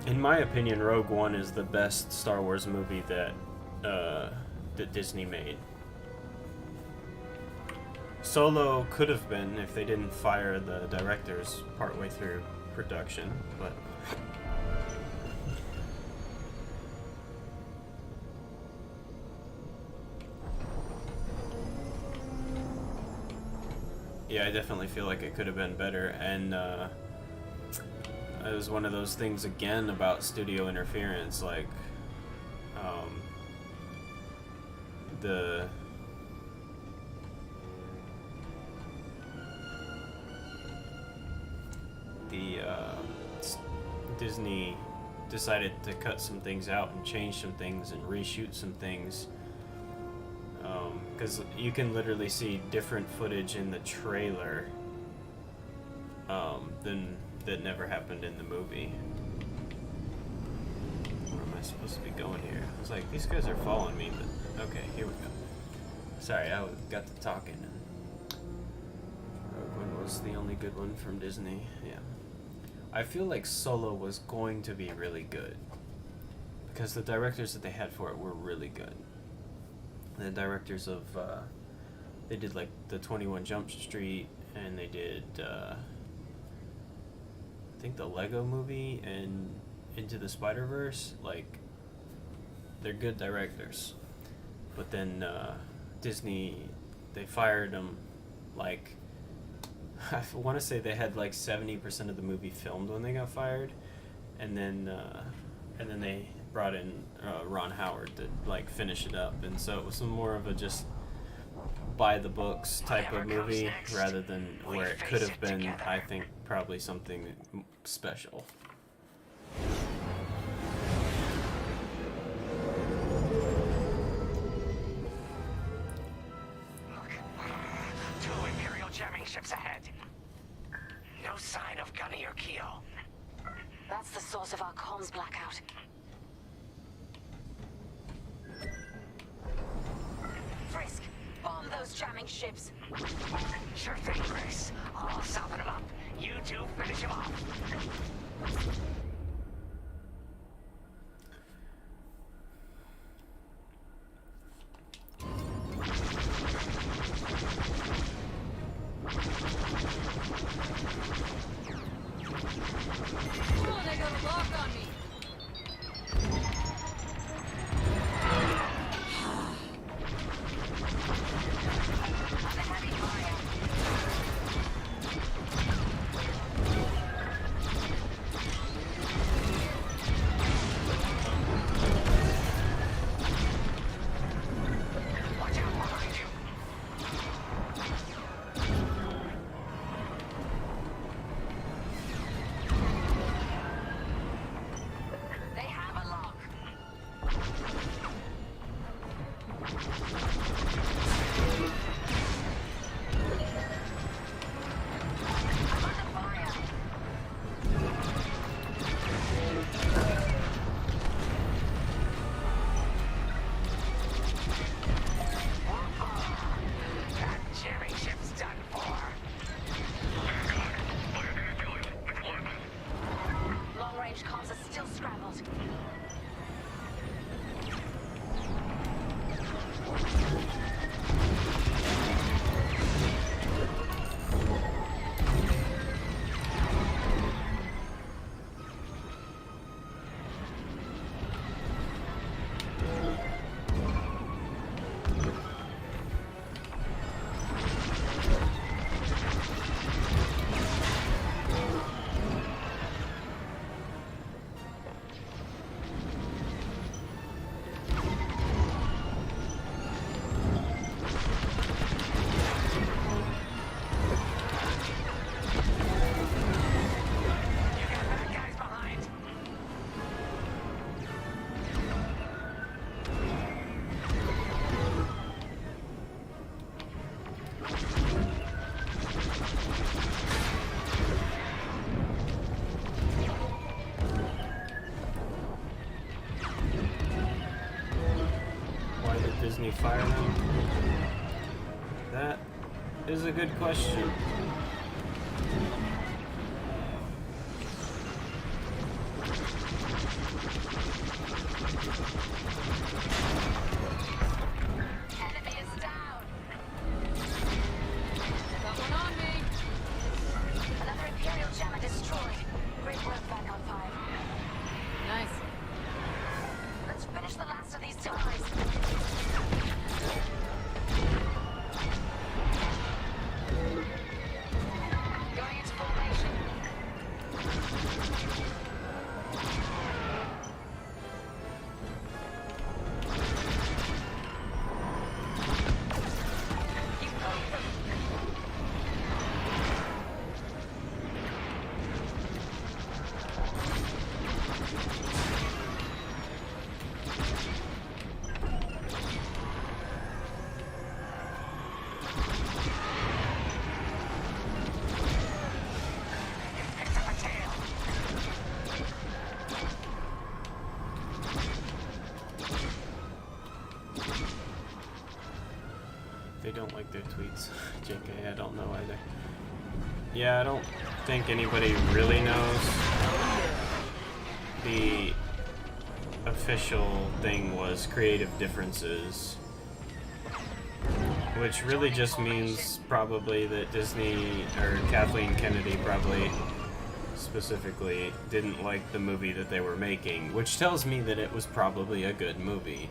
In my opinion, Rogue One is the best Star Wars movie that Disney made. Solo could have been if they didn't fire the directors partway through production, but yeah, I definitely feel like it could have been better, and it was one of those things again about studio interference, like the Disney decided to cut some things out and change some things and reshoot some things, because you can literally see different footage in the trailer than that never happened in the movie. Where am I supposed to be going here? I was like, these guys are following me, but okay, here we go. Sorry, I got to talking, and Rogue One was the only good one from Disney. Yeah, I feel like Solo was going to be really good because the directors that they had for it were really good. The directors of they did like the 21 Jump Street, and they did I think the Lego Movie and Into the Spider-Verse. Like, they're good directors, but then Disney, they fired them. Like, I want to say they had like 70% of the movie filmed when they got fired, and then they brought in Ron Howard to like finish it up, and so it was more of a just by the books type of movie rather than where it could have been, I think, probably something special. Two Imperial jamming ships ahead. No sign of Gunny or Keo. That's the source of our comms blackout. Frisk, bomb those jamming ships. Sure thing, Grace. I'll soften them up. You two finish them off. long-range comms are still scrambled. Disney fire them? That is a good question. Enemy is down. Someone on me. Another Imperial jammer destroyed. Great work, Vanguard 5. Nice. Let's finish the last of these ties. Going into formation. They don't like their tweets. JK, I don't know either. Yeah, I don't think anybody really knows. The official thing was creative differences, which really just means probably that Disney, or Kathleen Kennedy probably specifically, didn't like the movie that they were making, which tells me that it was probably a good movie.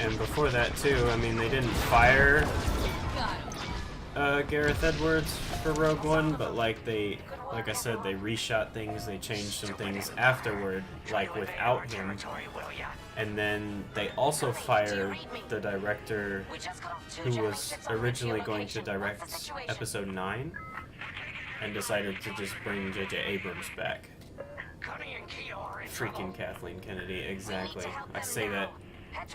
And before that too, I mean, they didn't fire Gareth Edwards for Rogue One, but like I said, they reshot things, they changed some things afterward, like without him, and then they also fired the director who was originally going to direct Episode 9, and decided to just bring J.J. Abrams back. Freaking Kathleen Kennedy, exactly. I say that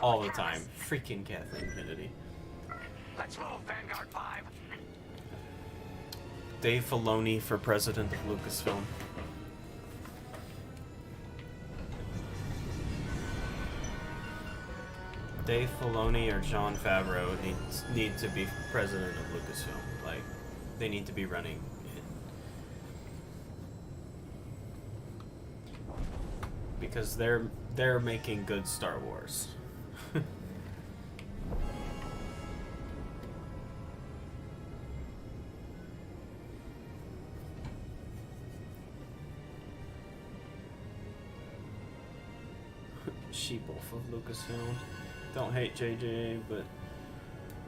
all the time. Freaking Kathleen Kennedy. Let's move, Vanguard 5. Dave Filoni for president of Lucasfilm. Dave Filoni or Jon Favreau need to be president of Lucasfilm. Like, they need to be running it. Because they're making good Star Wars. Sheepwolf of Lucasfilm. Don't hate JJ, but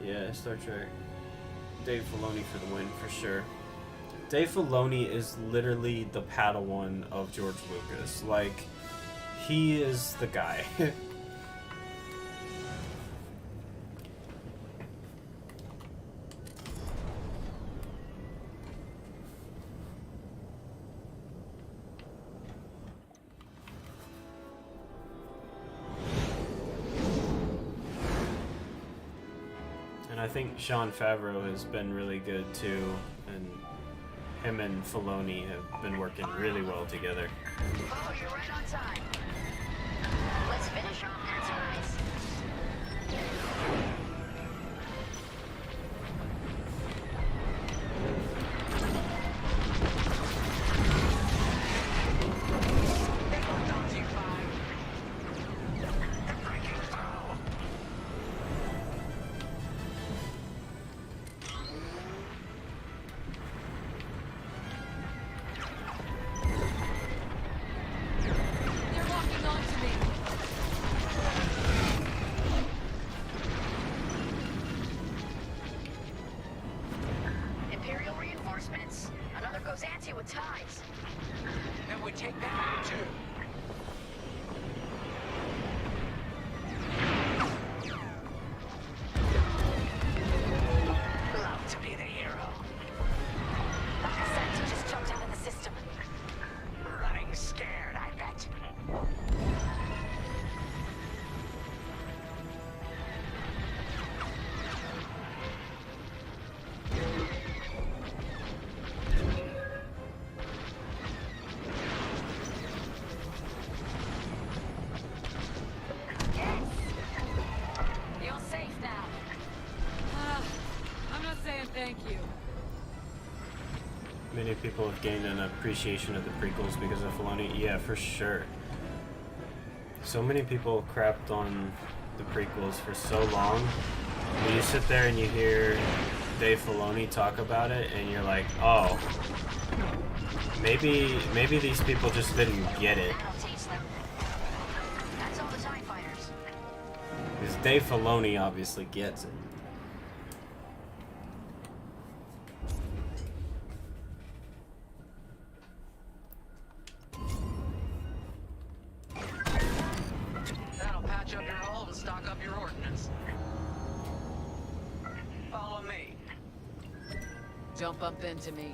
yeah, Star Trek. Dave Filoni for the win, for sure. Dave Filoni is literally the Padawan of George Lucas. Like, he is the guy. And I think Jon Favreau has been really good too, and him and Filoni have been working really well together. Oh, you're right on time. Let's finish off Enterprise. Imperial reinforcements. Another goes anti with ties. And we take them out too. Love to be the hero. Senti just jumped out of the system. Running scared, I bet. You're safe now. I'm not saying thank you. Many people have gained an appreciation of the prequels because of Filoni. Yeah, for sure. So many people crapped on the prequels for so long. When you sit there and you hear Dave Filoni talk about it, and you're like, oh, maybe these people just didn't get it. That's all the TIE fighters. Because Dave Filoni obviously gets it. That'll patch up your hull and stock up your ordnance. Follow me. Don't bump into me.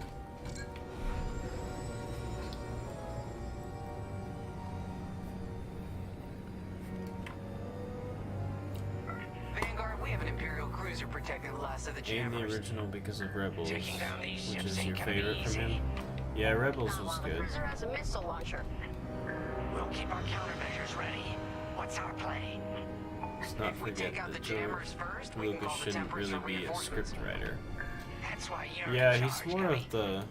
Vanguard, we have an Imperial cruiser protecting the last of the And the jammers. original because of Rebels, Taking down these which ships is ain't your gonna be favorite from easy. him. Yeah, Rebels was The good. cruiser has a missile launcher. We'll keep our countermeasures ready. What's our play? Let's not If we forget take out that the jammers first, we can Lucas call the shouldn't Temperance really for be a reinforcements. script writer. That's why you're Yeah, in he's charge, more Gunny. of the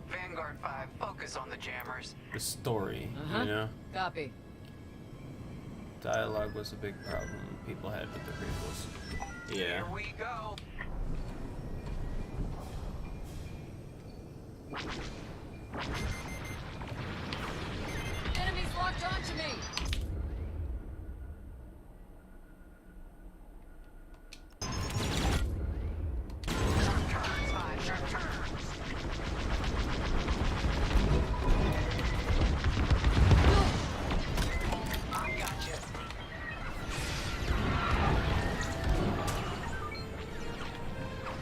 Vanguard 5, focus on the jammers. story, Uh-huh. you know? Copy. Dialogue was a big problem people had with the prequels. Yeah. Here we go. Enemies locked onto me. Turns, 5, sharp turns. I got you.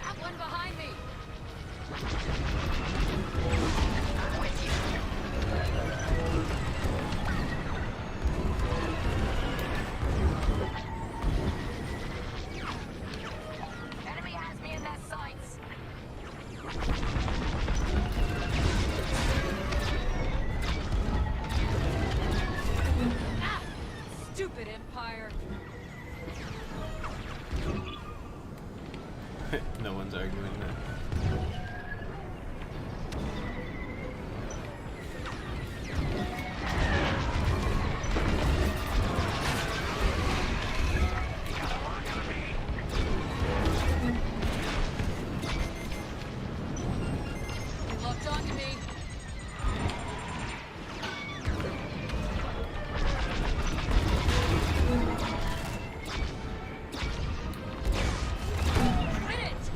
Have one behind me. I'm with you. Enemy has me in their sights. Ah! Stupid Empire. No one's arguing that. Locked onto me. Hit it!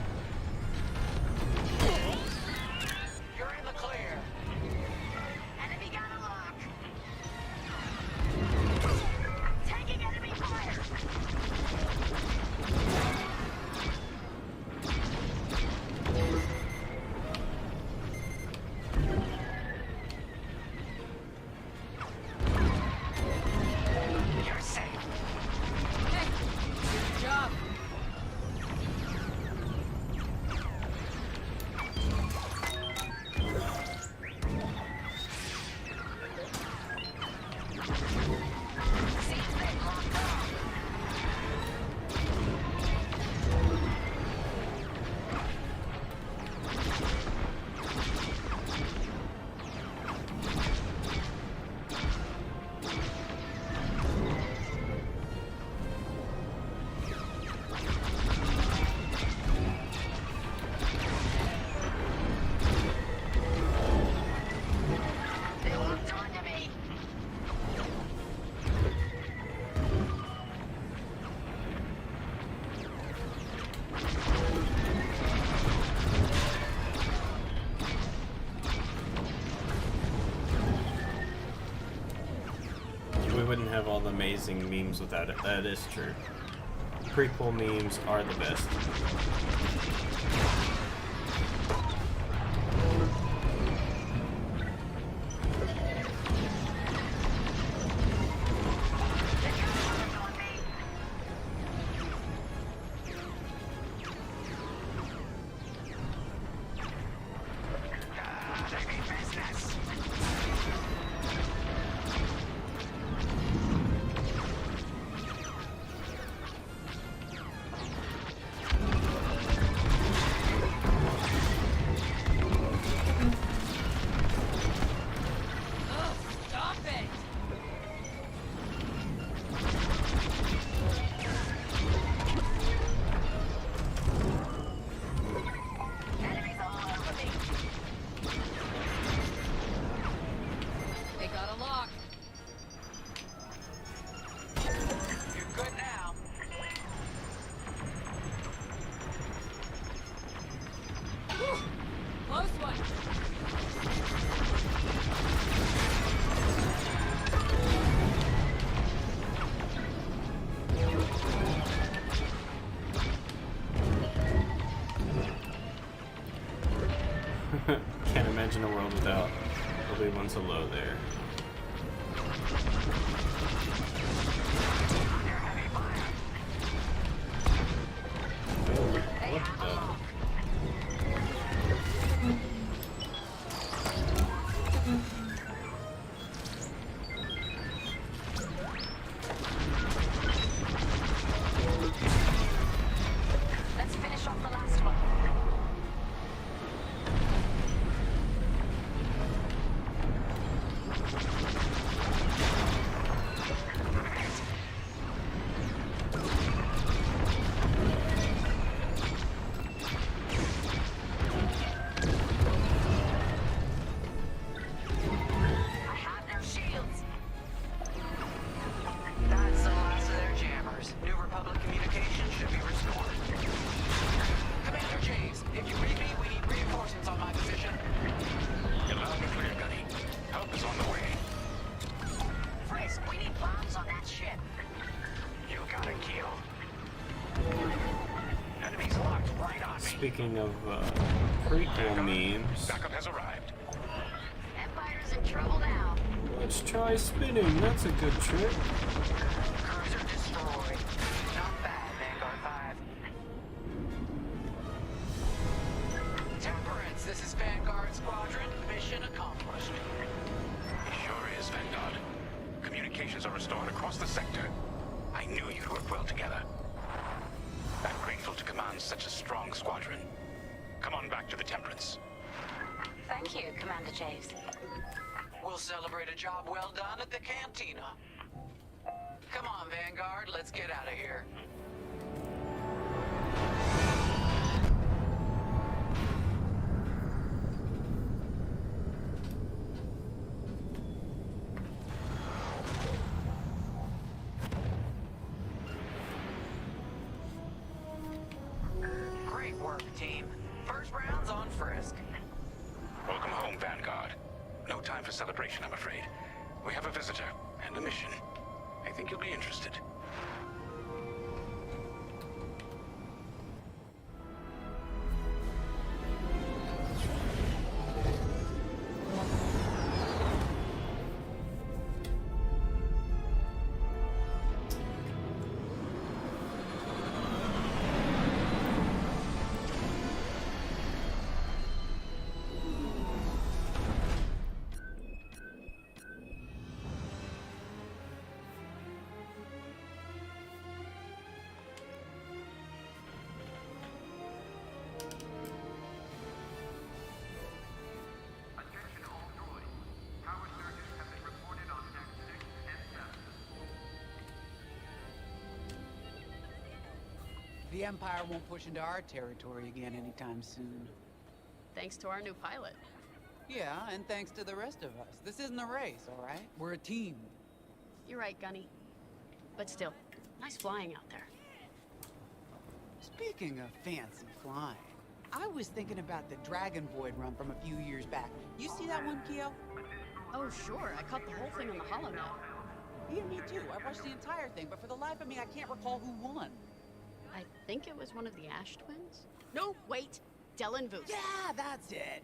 we wouldn't have all the amazing memes without it. That is true. Prequel memes are the best. Can't imagine a world without Obi-Wan Solo there. What the? Let's finish off the last one. Speaking of prequel memes, Backup has arrived. Empire's in trouble now. let's try spinning. That's a good trick. Cruiser destroyed. Not bad, Vanguard 5. Temperance, this is Vanguard Squadron. Mission accomplished. It sure is, Vanguard. Communications are restored across the sector. I knew you'd work well together. I'm grateful to command such a strong squadron. Come on back to the Temperance. Thank you, Commander Javes. We'll celebrate a job well done at the cantina. Come on, Vanguard, let's get out of here. Great work, team. First round's on Frisk. Welcome home, Vanguard. No time for celebration, I'm afraid. We have a visitor and a mission. I think you'll be interested. The Empire won't push into our territory again anytime soon. Thanks to our new pilot. Yeah, and thanks to the rest of us. This isn't a race, all right? We're a team. You're right, Gunny. But still, nice flying out there. Speaking of fancy flying, I was thinking about the Dragon Void run from a few years back. You see that one, Keo? Oh, sure. I caught the whole thing on the holonet. Yeah, me too. I watched the entire thing, but for the life of me, I can't recall who won. I think it was one of the Ash twins? No, wait. Dylan Voos. Yeah, that's it.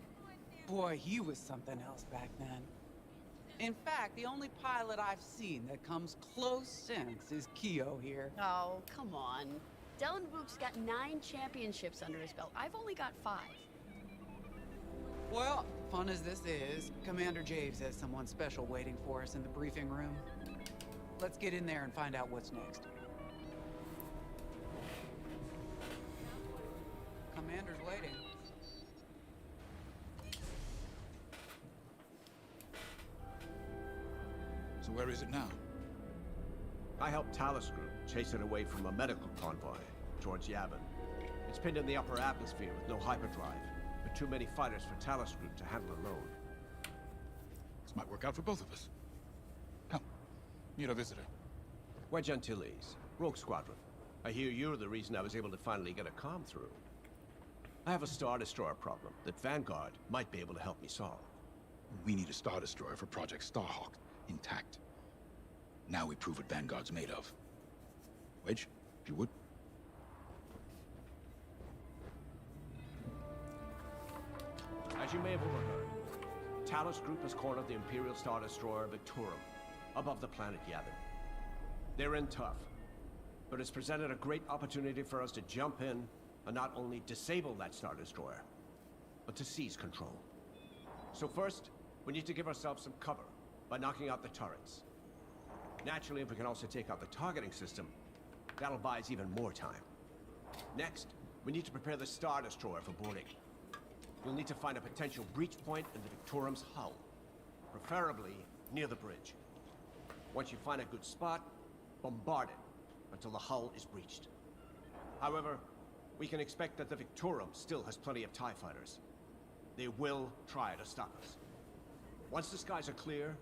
Boy, he was something else back then. In fact, the only pilot I've seen that comes close since is Keo here. Oh, come on. Dylan Voos got 9 championships under his belt. I've only got 5. Well, fun as this is, Commander Javes has someone special waiting for us in the briefing room. Let's get in there and find out what's next. Commander's waiting. So where is it now? I helped Talus Group chase it away from a medical convoy towards Yavin. It's pinned in the upper atmosphere with no hyperdrive, but too many fighters for Talus Group to handle alone. This might work out for both of us. Come, meet our visitor. Wedge Antilles, Rogue Squadron. I hear you're the reason I was able to finally get a comm through. I have a Star Destroyer problem that Vanguard might be able to help me solve. We need a Star Destroyer for Project Starhawk, intact. Now we prove what Vanguard's made of. Wedge, if you would. As you may have overheard, Talus Group has cornered the Imperial Star Destroyer Victorum above the planet Yavin. They're in tough, but it's presented a great opportunity for us to jump in and not only disable that Star Destroyer, but to seize control. So first, we need to give ourselves some cover by knocking out the turrets. Naturally, if we can also take out the targeting system, that'll buy us even more time. Next, we need to prepare the Star Destroyer for boarding. We'll need to find a potential breach point in the Victorum's hull, preferably near the bridge. Once you find a good spot, bombard it until the hull is breached. However, we can expect that the Victorum still has plenty of TIE fighters. They will try to stop us. Once the skies are clear,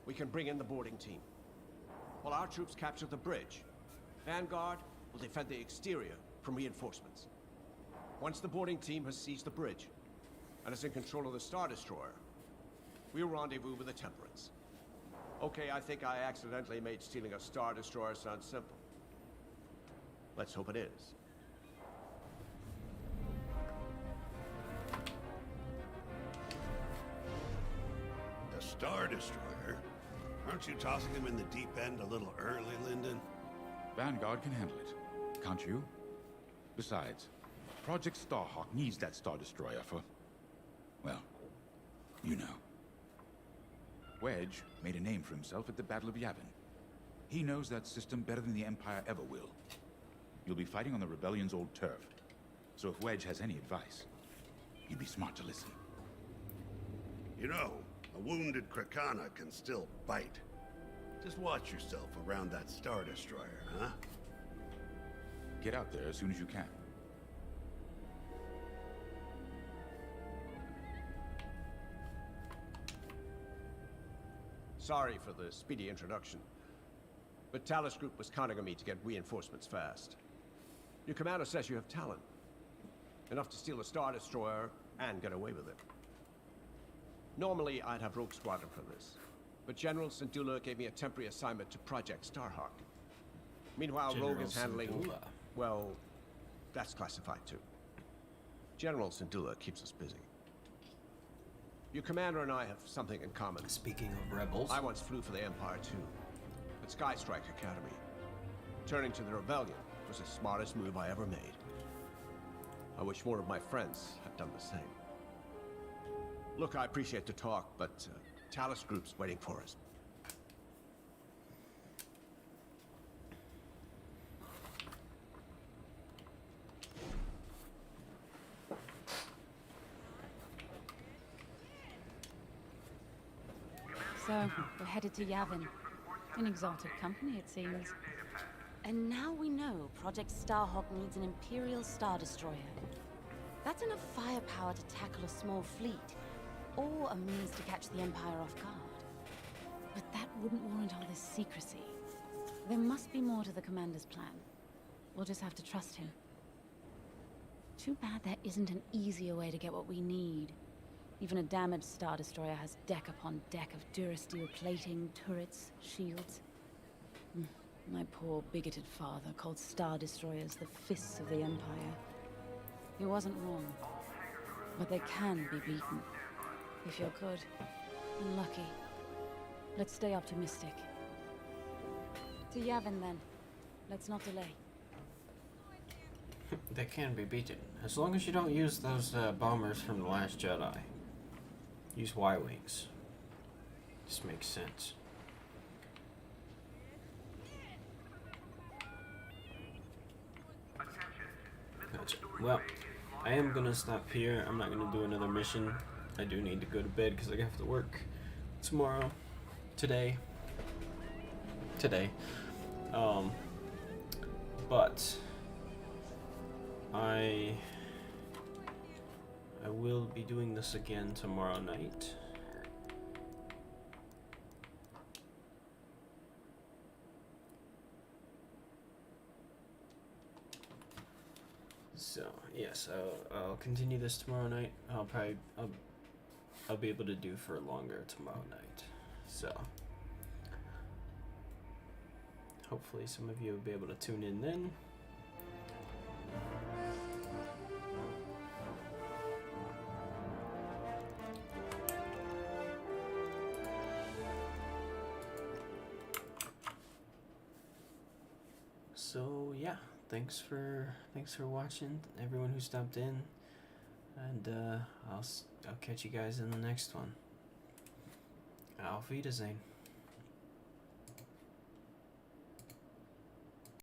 we can bring in the boarding team. While our troops capture the bridge, Vanguard will defend the exterior from reinforcements. Once the boarding team has seized the bridge and is in control of the Star Destroyer, we'll rendezvous with the Temperance. Okay, I think I accidentally made stealing a Star Destroyer sound simple. Let's hope it is. The Star Destroyer? Aren't you tossing him in the deep end a little early, Lyndon? Vanguard can handle it, can't you? Besides, Project Starhawk needs that Star Destroyer for... well, you know. Wedge made a name for himself at the Battle of Yavin. He knows that system better than the Empire ever will. You'll be fighting on the Rebellion's old turf, so if Wedge has any advice, you'd be smart to listen. You know, a wounded Krakana can still bite. Just watch yourself around that Star Destroyer, huh? Get out there as soon as you can. Sorry for the speedy introduction, but Talus Group was counting on me to get reinforcements fast. Your commander says you have talent. Enough to steal a Star Destroyer and get away with it. Normally, I'd have Rogue Squadron for this, but General Syndulla gave me a temporary assignment to Project Starhawk. Meanwhile, General Rogue is handling... Syndulla. well, that's classified too. General Syndulla keeps us busy. Your commander and I have something in common. Speaking of rebels, I once flew for the Empire too, at Skystrike Academy. Turning to the Rebellion was the smartest move I ever made. I wish more of my friends had done the same. Look, I appreciate the talk, but Talus Group's waiting for us. So, we're headed to Yavin. In exalted company, it seems. And now we know Project Starhawk needs an Imperial Star Destroyer. That's enough firepower to tackle a small fleet, or a means to catch the Empire off guard. But that wouldn't warrant all this secrecy. There must be more to the Commander's plan. We'll just have to trust him. Too bad there isn't an easier way to get what we need. Even a damaged Star Destroyer has deck upon deck of Durasteel plating, turrets, shields. My poor bigoted father called Star Destroyers the fists of the Empire. He wasn't wrong. But they can be beaten. If you're good and lucky. Let's stay optimistic. To Yavin then. Let's not delay. They can be beaten. As long as you don't use those bombers from The Last Jedi. Use Y-Wings. This makes sense. Gotcha. Well, I am gonna stop here. I'm not gonna do another mission. I do need to go to bed because I have to work tomorrow. Today. But I will be doing this again tomorrow night. So yes, I'll continue this tomorrow night. I'll be able to do for longer tomorrow night. So hopefully some of you will be able to tune in then. So yeah, thanks for watching, everyone who stopped in, and I'll catch you guys in the next one. Auf Wiedersehen.